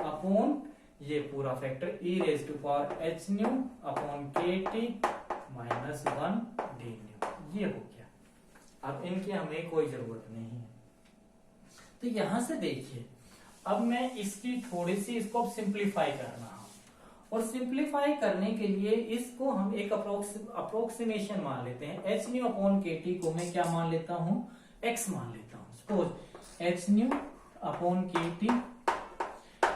अपॉन ये पूरा factor e raise to power h nu upon के टी माइनस 1 डी न्यू, ये हो गया। अब इनकी हमें कोई जरूरत नहीं है। तो यहां से देखिए, अब मैं इसकी थोड़ी सी इसको सिंप्लीफाई कर रहा हूं, और सिंप्लीफाई करने के लिए इसको हम एक अप्रोक्सीमेशन मान लेते हैं। एच न्यू अपॉन के टी को मैं क्या मान लेता हूं, एक्स मान लेता हूं। सपोज एच न्यू अपॉन के t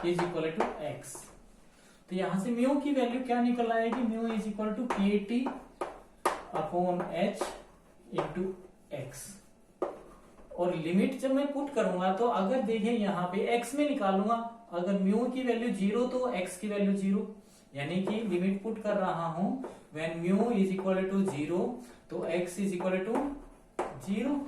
is equal to x, तो यहां से म्यू की वैल्यू क्या निकल आएगी, mu is equal to k T upon h into x. और लिमिट जब मैं पुट करूंगा तो अगर देखें यहाँ पे x में निकालूंगा, अगर म्यू की वैल्यू 0 तो x की वैल्यू 0, यानी कि लिमिट पुट कर रहा हूं when mu is equal to 0 तो x इज इक्वल टू 0।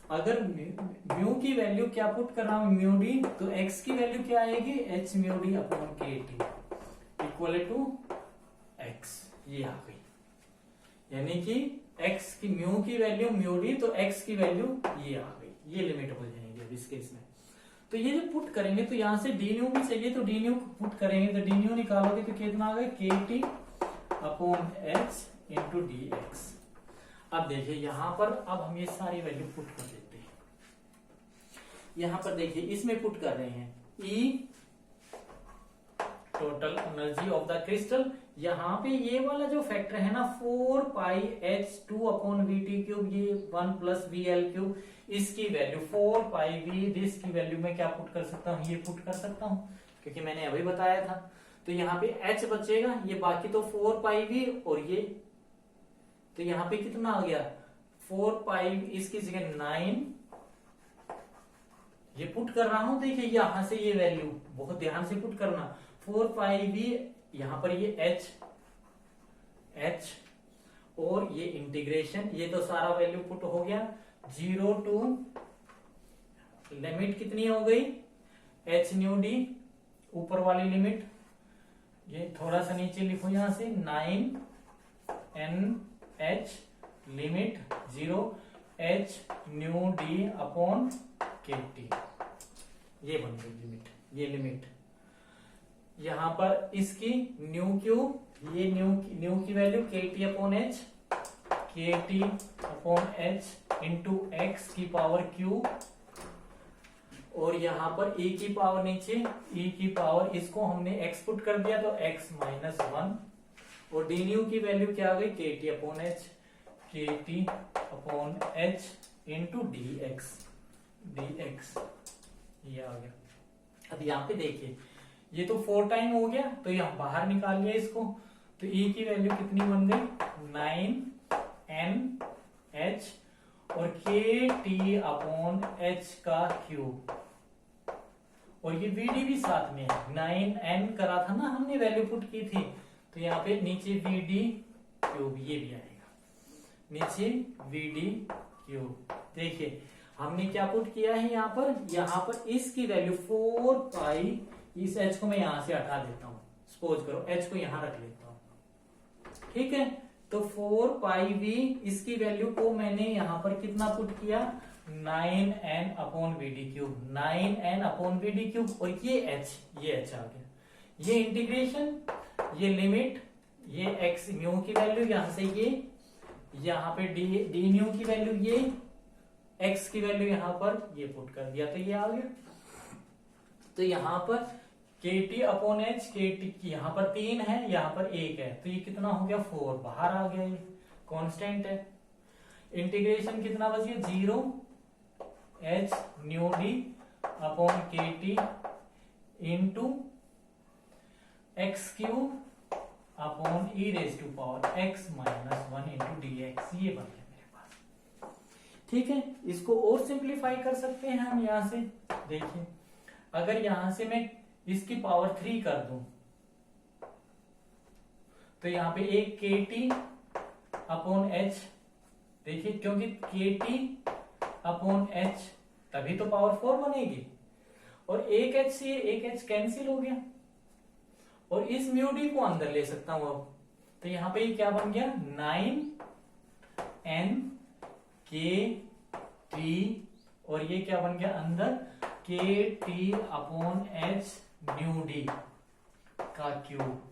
अगर म्यू की वैल्यू क्या पुट कर रहा हूं, म्यू डी, तो x की वैल्यू क्या आएगी, h म्यू डी अपॉन के टी इक्वल टू x, ये आ गई। यानी कि x की म्यू की वैल्यू म्यू डी, तो x की वैल्यू ये आ गई, ये लिमिट हो जाएगी अब इस केस में। तो ये जो पुट करेंगे तो यहां से डी न्यू भी चाहिए, तो डी न्यू पुट करेंगे तो डी न्यू निकालोगे तो कितना आ गया, के T upon h into D x. अब देखिए यहां पर अब हम ये सारी वैल्यू पुट कर देते हैं। यहां पर देखिए इसमें पुट कर रहे हैं E total energy of the crystal, यहाँ पे ये वाला जो फैक्टर है ना 4 pi H 2 upon V T cube, ये 1 प्लस वी एल क्यूब, इसकी वैल्यू 4 पाई वी दिस की वैल्यू में क्या पुट कर सकता हूँ, ये पुट कर सकता हूँ, क्योंकि मैंने अभी बताया था। तो यहाँ पे एच बचेगा, ये बाकी तो 4 पाई वी और ये, तो यहाँ पे कितना आ गया 4 पाई, इसकी जगह 9 ये पुट कर रहा हूं। देखिए यहां से ये वैल्यू बहुत ध्यान से पुट करना, 4 पाई वी, यहां पर ये h और ये इंटीग्रेशन, ये तो सारा वैल्यू पुट हो गया 0 टू लिमिट कितनी हो गई h न्यू डी, ऊपर वाली लिमिट, ये थोड़ा सा नीचे लिखो यहां से 9 n h limit 0 h nu D upon के टी, ये बन गई लिमिट, ये लिमिट। यहां पर इसकी न्यू क्यूब, ये न्यू की वैल्यू के टी अपॉन एच, के T upon h into x की पावर क्यूब, और यहां पर e की पावर नीचे e की पावर, इसको हमने x पुट कर दिया तो x माइनस 1, और डी न्यू की वैल्यू क्या आ गई के टी अपॉन एच, के T upon h into D x, ये आ गया। अब यहाँ पे देखिए ये तो 4 टाइम हो गया, तो यहाँ बाहर निकाल लिया इसको, तो e की वैल्यू कितनी बन गई 9 n h और के टी अपॉन एच का क्यूब, और ये वीडी भी साथ में है, 9n करा था ना हमने, वैल्यू पुट की थी, तो यहाँ पे नीचे वीडी क्यूब ये भी आएगा, नीचे वीडी क्यूब। देखिए हमने क्या पुट किया है यहाँ पर इसकी वैल्यू 4 पाई, इस h को मैं यहां से हटा देता हूं, सपोज करो h को यहां रख लेता हूं, ठीक है। तो 4 पाई v, इसकी वैल्यू को मैंने यहां पर कितना पुट किया 9n upon v d cube, 9n upon v d cube, और ये h आ गया, ये इंटीग्रेशन, ये लिमिट, ये x म्यू की वैल्यू, यहां से ये, यहाँ पे डी न्यू की वैल्यू, ये x की वैल्यू यहां पर ये पुट कर दिया, तो ये आ गया। तो यहां पर के टी अपॉन एच, के टी की यहाँ पर 3 है, यहाँ पर 1 है, तो ये कितना हो गया 4, बाहर आ गया, ये कांस्टेंट है। इंटीग्रेशन कितना बच गया 0 h न्यू डी अपॉन के t into x cube upon e raise to power x minus 1 into D x, ये बन गया मेरे पास। ठीक है, इसको और सिंप्लीफाई कर सकते हैं हम यहां से। देखिए, अगर यहां से मैं इसकी पावर 3 कर दूं तो यहां पे एक के टी अपॉन एच, देखिए क्योंकि के टी अपॉन एच तभी तो पावर 4 बनेगी, और एक एच से एक एच कैंसिल हो गया, और इस म्यू डी को अंदर ले सकता हूं अब। तो यहां पे ये क्या बन गया, 9n के टी, और ये क्या बन गया अंदर, K T upon H nu D का cube,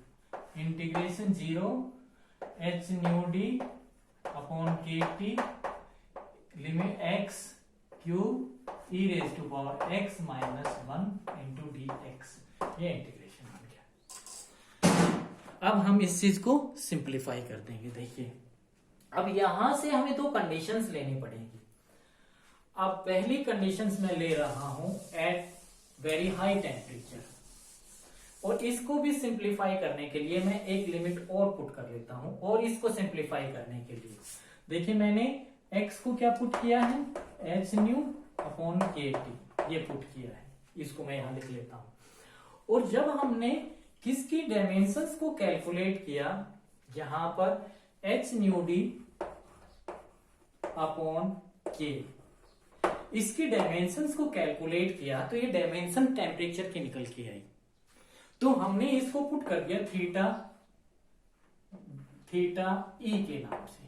integration 0 H nu D upon के T limit X cube E raise to power x minus 1 into D x, ये इंटीग्रेशन बन गया। अब हम इस चीज को सिंप्लीफाई कर देंगे। देखिए, अब यहां से हमें दो कंडीशंस लेनी पड़ेगी। अब पहली कंडीशंस मैं ले रहा हूं एट वेरी हाई टेम्परेचर, और इसको भी सिंप्लीफाई करने के लिए मैं एक लिमिट और पुट कर लेता हूं। और इसको सिंप्लीफाई करने के लिए देखिए, मैंने x को क्या पुट किया है, एच न्यू अपॉन के टी, ये पुट किया है, इसको मैं यहां लिख लेता हूं। और जब हमने किसकी डायमेंशंस को कैलकुलेट किया, यहां पर एच न्यू डी अपॉन के, इसकी डायमेंशंस को कैलकुलेट किया तो ये डायमेंशन टेम्परेचर की निकल के आई। तो हमने इसको पुट कर दिया थीटा ई के नाम से,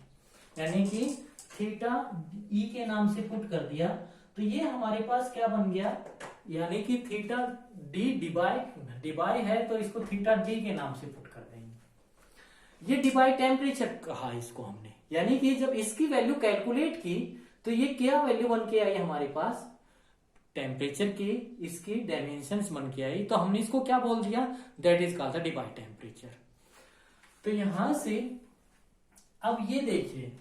यानी कि थीटा ई के नाम से पुट कर दिया। तो ये हमारे पास क्या बन गया, यानी कि थीटा डी डिबाई है, तो इसको थीटा डी के नाम से पुट कर देंगे। ये डिबाई टेम्परेचर कहा इसको हमने, यानी कि जब इसकी वैल्यू कैलकुलेट की तो ये क्या वैल्यू बन के आई हमारे पास, टेम्परेचर की इसकी डायमेंशंस बन के आई। तो हमने इसको क्या बोल दिया, that is called the Debye temperature. तो यहां से अब ये देखिए,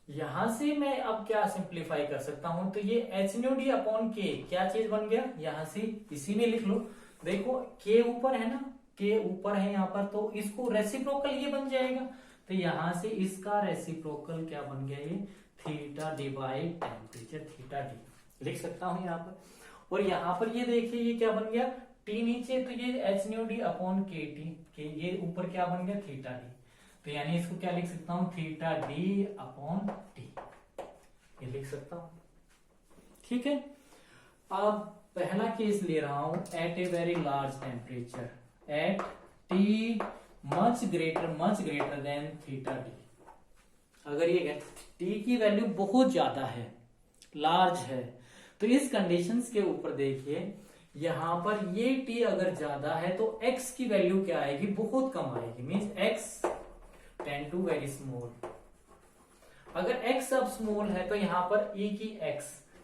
यहां से मैं अब क्या सिंप्लीफाई कर सकता हूं, तो ये एच न्यू डी अपॉन के क्या चीज बन गया, यहां से इसी में लिख लो। देखो के ऊपर है ना, के ऊपर है यहां पर, तो इसको रेसिप्रोकल ये बन जाएगा। तो यहां से इसका रेसिप्रोकल क्या बन गया, ये theta D by temperature, theta D लिख सकता हूं यहां पर। और यहां पर ये देखिए, ये क्या बन गया, टी नीचे, तो ये एच न्यू डी अपॉन के टी, के ये ऊपर क्या बन गया, थीटा डी। तो यानी इसको क्या लिख सकता हूं, थीटा डी अपॉन टी, ये लिख सकता हूं। ठीक है, अब पहला केस ले रहा हूं, at a very large temperature, at t much greater than theta d. अगर ये टी की वैल्यू बहुत ज्यादा है, लार्ज है, तो इस कंडीशंस के ऊपर देखिए, यहां पर ये टी अगर ज्यादा है तो x की वैल्यू क्या आएगी, बहुत कम आएगी, means x tend to very small. अगर x अब स्मॉल है तो यहां पर e की x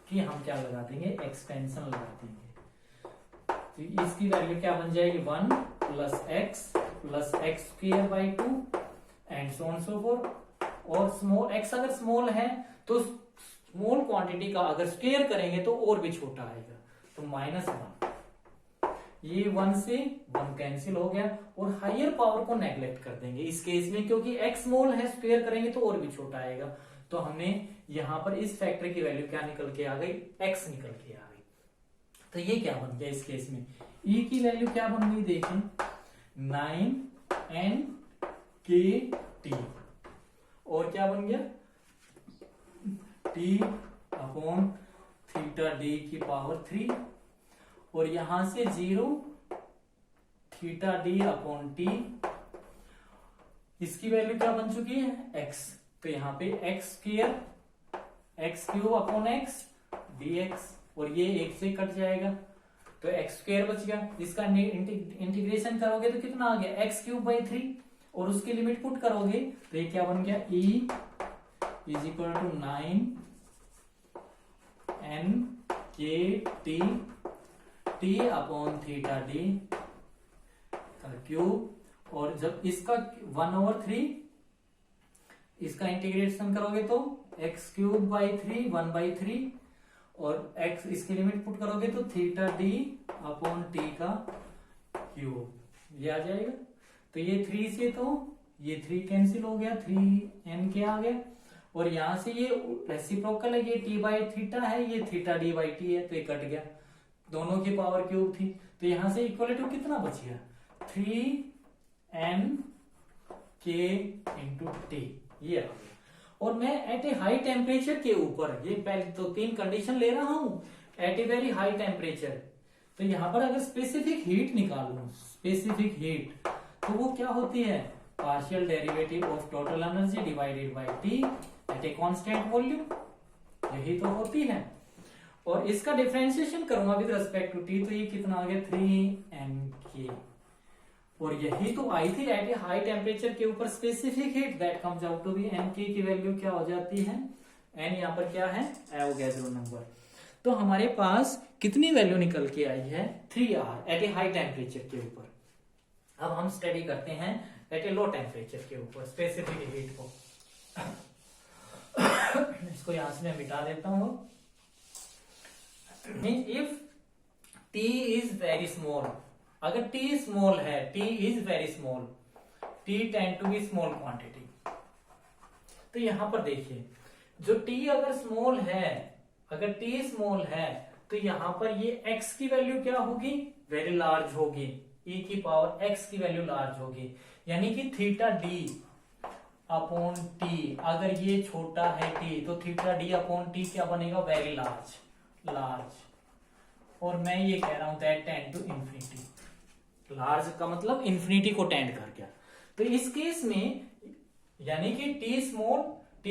की हम क्या लगा देंगे, एक्सटेंशन लगा देंगे। तो इसकी वैल्यू क्या बन जाएगी, 1 plus x square by 2 and so on so fourth. और स्मॉल x अगर स्मॉल है तो स्मॉल क्वांटिटी का अगर स्क्वायर करेंगे तो और भी छोटा आएगा, तो -1। ये 1 से 1 कैंसिल हो गया, और हायर पावर को नेग्लेक्ट कर देंगे इस केस में, क्योंकि x स्मॉल है, स्क्वायर करेंगे तो और भी छोटा आएगा। तो हमने यहां पर इस फैक्टर की वैल्यू क्या निकल के आ गई, x निकल के आ गई। तो ये क्या बन गया इस केस में, e की वैल्यू क्या बन गई, देखें 9n के टी, और क्या बन गया, t अपॉन थीटा डी की पावर 3, और यहां से 0 थीटा डी अपॉन टी, इसकी वैल्यू क्या बन चुकी है, x। तो यहां पे x square x cube upon x dx, और ये 1 से कट जाएगा तो एक्स स्क्वायर बच गया। इसका इंटीग्रेशन करोगे तो कितना आ गया, एक्स क्यूब बाई 3, और उसकी लिमिट पुट करोगे तो ये क्या बन गया, e is equal to 9n के टी अपॉन थीटा डी का क्यूब। और जब इसका 1/3 इसका इंटीग्रेशन करोगे तो एक्स क्यूब बाई 3 1/3, और x इसकी लिमिट पुट करोगे तो थीटा डी अपॉन टी का क्यूब, ये आ जाएगा। तो ये 3 से तो ये 3 कैंसिल हो गया, 3n के आ गया, और यहां से ये रेसिप्रोकल है, ये t बाई थीटा है, ये थीटा d बाई टी है, तो ये कट गया, दोनों की पावर क्यूब थी, तो यहां से इक्वलिटी कितना बच गया, 3n k इंटू टी, ये आ गया। और मैं एट ए हाई टेम्परेचर के ऊपर, ये पहले तो 3 कंडीशन ले रहा हूं, at a very high temperature, तो यहां पर अगर स्पेसिफिक हीट निकालूं, स्पेसिफिक हीट, तो वो क्या होती है, partial derivative of total energy divided by t at a constant volume, यही तो होती है। और इसका डिफरेंशिएशन करूंगा विद रिस्पेक्ट टू टी, तो ये कितना आ गया, 3nk, और यही तो आई थी एट ए हाई टेम्परेचर के ऊपर specific heat, that comes out to be nk की वैल्यू क्या हो जाती है, n यहाँ पर क्या है, एवोगैड्रो नंबर। तो हमारे पास कितनी वैल्यू निकल के आई है, 3R एट ए हाई टेम्परेचर के ऊपर। अब हम स्टडी करते हैं एट ए लो टेम्परेचर के ऊपर स्पेसिफिक हीट को। इसको यहां से मैं मिटा देता हूं। If t is very small, अगर t स्मॉल है, t is very small, t tend to be small quantity, तो यहां पर देखिए जो t अगर स्मॉल है, अगर t स्मॉल है, तो यहां पर ये x की वैल्यू क्या होगी, वेरी लार्ज होगी, e की पावर x की वैल्यू लार्ज होगी, यानी कि थीटा d अपॉन टी, अगर ये छोटा है t, तो थीटा d अपॉन टी क्या बनेगा, वेरी लार्ज, लार्ज। और मैं ये कह रहा हूं that tend to infinity, large का मतलब इंफिनिटी को टेंड कर गया। तो इस केस में यानी कि t स्मॉल तो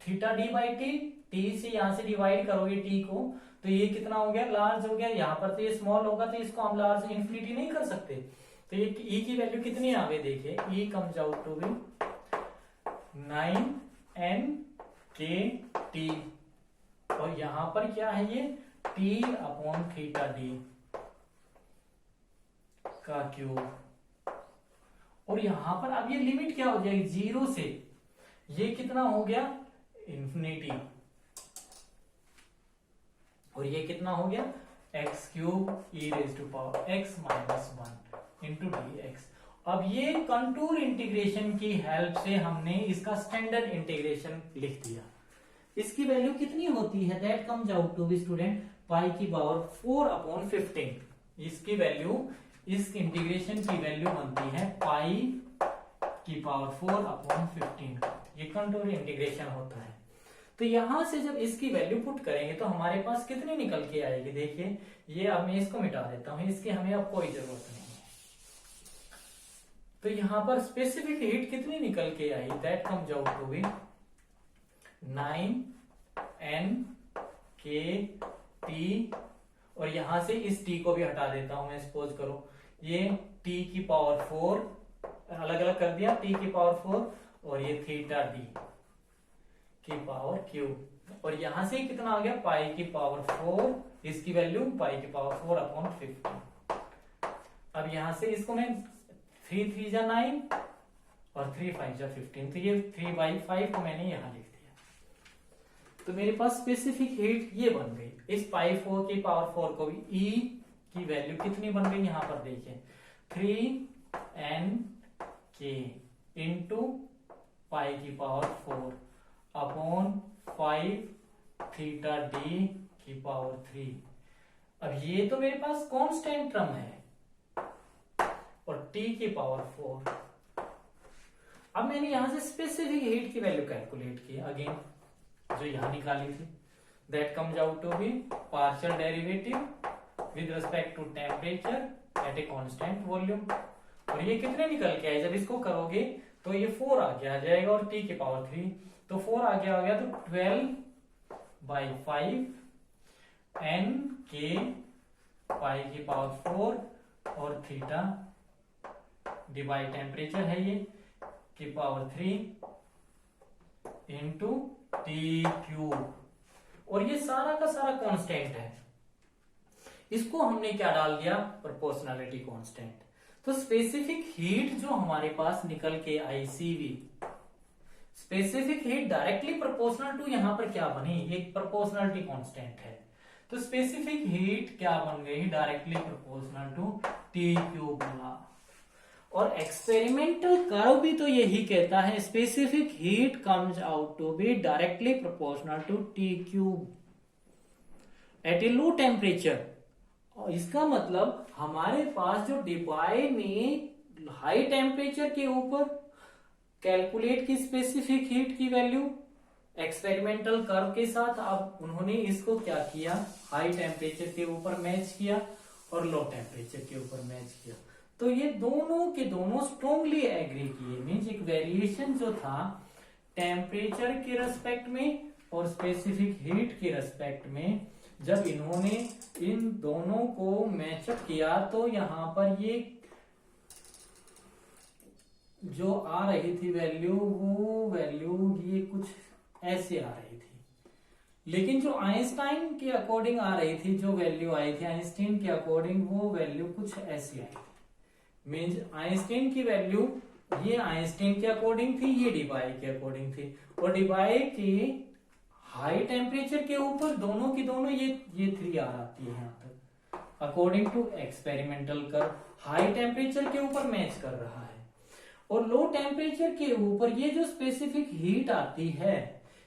theta d by T, t से यहां से डिवाइड करोगे t को, तो ये कितना हो गया, लार्ज हो गया। यहाँ पर तो ये स्मॉल होगा, तो इसको हम लार्ज इंफिनिटी नहीं कर सकते, तो ये e की वैल्यू कितनी आ गई, देखिए e comes out to be 9nkt, और यहां पर क्या है, ये t अपॉन थीटा d का क्यूब, और यहां पर अब ये लिमिट क्या हो जाएगी, 0 से ये कितना हो गया, इंफिनिटी, और ये कितना हो गया, x cube E raise to power x minus 1 into D x. अब ये कंटूर इंटीग्रेशन की हेल्प से हमने इसका स्टैंडर्ड इंटीग्रेशन लिख दिया। इसकी वैल्यू कितनी होती है, that comes out to be student pi की पावर 4 अपॉन 15। इसकी वैल्यू, इस इंटीग्रेशन की वैल्यू बनती है पाई की पावर 4 अपॉन 15। ये कंटूर इंटीग्रेशन होता है। तो यहां से जब इसकी वैल्यू पुट करेंगे तो हमारे पास कितनी निकल के आएगी, देखिए ये अब मैं इसको मिटा देता हूं, इसकी हमें अब कोई जरूरत नहीं है। तो यहां पर स्पेसिफिक हीट कितनी निकल के आई, that comes out to be 9nkt, और यहां से इस t को भी हटा देता हूं मैं, सपोज करो ये t की पावर 4 अलग अलग कर दिया, t की पावर 4 और ये थीटा d की पावर क्यूब, और यहां से कितना आ गया, पाई की पावर 4, इसकी वैल्यू पाई की पावर 4 अपॉन 15। अब यहां से इसको मैं 3 3 जा 9 और 3 5 जा 15, तो ये 3/5 को मैंने यहां लिख दिया। तो मेरे पास स्पेसिफिक हीट ये बन गई। इस पाई 4 की पावर 4 को भी E की वैल्यू कितनी बन गई, यहां पर देखिए 3nk इंटू पाई की पावर 4 अपॉन 5 थीटा डी की पावर 3। अब ये तो मेरे पास कांस्टेंट टर्म है, और t की पावर 4। अब मैंने यहां से स्पेसिफिक हीट की वैल्यू कैलकुलेट की अगेन, जो यहां निकाली थी, that comes out to be partial derivative with respect to temperature at a constant volume. और ये कितने निकल के आए, जब इसको करोगे तो ये 4 आगे आ जाएगा, और t की पावर 3, तो 4 आगे आ गया, तो 12/5 nk पाई की पावर 4 और थीटा डिवाइड टेम्परेचर है ये की पावर 3 इंटू टी क्यूब, और ये सारा का सारा कांस्टेंट है। इसको हमने क्या डाल दिया, प्रोपोर्शनलिटी कांस्टेंट। तो स्पेसिफिक हीट जो हमारे पास निकल के आई CV, specific heat directly proportional to यहां पर क्या बनी, एक प्रोपोर्शनलिटी कांस्टेंट है, तो स्पेसिफिक हीट क्या बन गई, directly proportional to t cube बना। और एक्सपेरिमेंटल कर्व भी तो यही कहता है, specific heat comes out to be directly proportional to t cube at a low temperature. इसका मतलब हमारे पास जो डिबाई ने हाई टेम्परेचर के ऊपर कैलकुलेट की स्पेसिफिक हीट की वैल्यू एक्सपेरिमेंटल कर्व के साथ, अब उन्होंने इसको क्या किया, हाई टेम्परेचर के ऊपर मैच किया और लो टेम्परेचर के ऊपर मैच किया। तो ये दोनों के दोनों स्ट्रॉन्गली एग्री किए, मीन्स एक वेरिएशन जो था टेम्परेचर के रेस्पेक्ट में और स्पेसिफिक हीट के रेस्पेक्ट में, जब इन्होंने इन दोनों को मैचअप किया तो यहां पर ये जो आ रही थी वैल्यू, वो वैल्यू ये कुछ ऐसे आ रही थी। लेकिन जो आइंस्टाइन के अकॉर्डिंग आ रही थी, जो वैल्यू आई थी आइंस्टाइन के अकॉर्डिंग, वो वैल्यू कुछ ऐसी आई थी। मीन्स आइंस्टाइन की वैल्यू ये आइंस्टाइन के अकॉर्डिंग थी, ये डिबाई के अकॉर्डिंग थी। और डिबाई के हाई टेम्परेचर के ऊपर दोनों की दोनों ये 3 आती है यहाँ तक, according to experimental curve high temperature के ऊपर मैच कर रहा है। और लो टेम्परेचर के ऊपर ये जो स्पेसिफिक हीट आती है,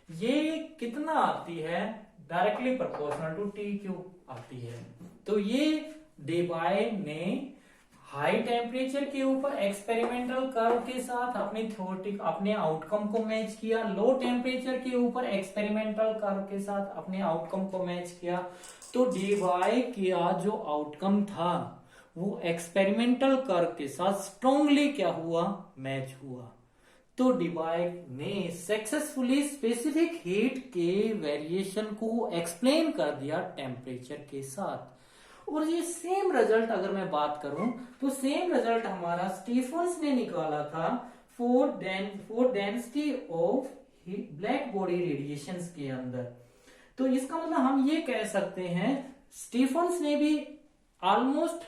ये कितना आती है, directly proportional to t cube आती है। तो ये डेबाय ने हाई टेम्परेचर के ऊपर एक्सपेरिमेंटल कर्व के साथ अपने आउटकम को मैच किया, लो टेम्परेचर के ऊपर एक्सपेरिमेंटल कर्व के साथ अपने आउटकम को मैच किया। तो डेबाय का जो आउटकम था वो एक्सपेरिमेंटल कर्व के साथ स्ट्रॉन्गली क्या हुआ, मैच हुआ। तो डेबाय ने सक्सेसफुली स्पेसिफिक हीट के वेरिएशन को एक्सप्लेन कर दिया टेम्परेचर के साथ। और ये सेम रिजल्ट अगर मैं बात करूं तो सेम रिजल्ट हमारा स्टीफन्स ने निकाला था for density of black body radiations के अंदर। तो इसका मतलब हम ये कह सकते हैं स्टीफन्स ने भी ऑलमोस्ट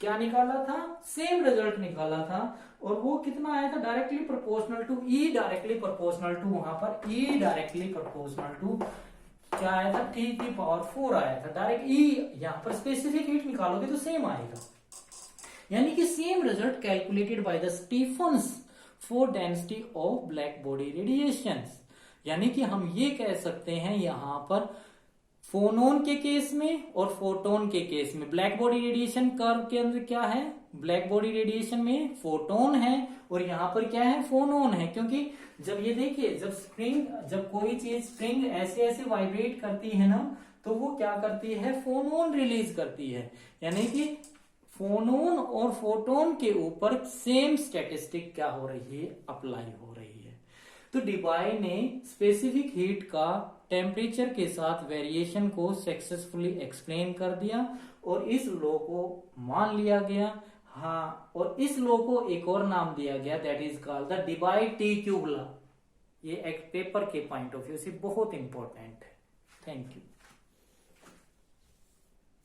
क्या निकाला था, सेम रिजल्ट निकाला था। और वो कितना आया था, directly proportional to e, directly proportional to वहां पर ई डायरेक्टली प्रोपोर्शनल टू क्या आया था, टी की पावर 4 आया था। डायरेक्ट ई यहां पर स्पेसिफिक हीट निकालोगे तो सेम आएगा, यानी कि same result calculated by the Stefan's for density of black body radiations. यानी कि हम ये कह सकते हैं यहां पर फोनोन के केस में और फोटोन के केस में, ब्लैक बॉडी रेडिएशन कर्व के अंदर क्या है, ब्लैक बॉडी रेडिएशन में फोटोन है और यहां पर क्या है, फोनोन है। क्योंकि जब ये देखिए जब कोई चीज स्प्रिंग ऐसे ऐसे वाइब्रेट करती है ना, तो वो क्या करती है, फोनोन रिलीज करती है। यानी कि फोनोन और फोटोन के ऊपर सेम स्टैटिस्टिक क्या हो रही है, अप्लाई हो रही है। तो डेबाय ने स्पेसिफिक हीट का टेम्परेचर के साथ वेरिएशन को सक्सेसफुली एक्सप्लेन कर दिया और इस लॉ को मान लिया गया। हाँ, और इस लॉ को एक और नाम दिया गया, that is called the Debye T cube law. ये एक पेपर के पॉइंट ऑफ व्यू से बहुत इंपॉर्टेंट है। Thank you.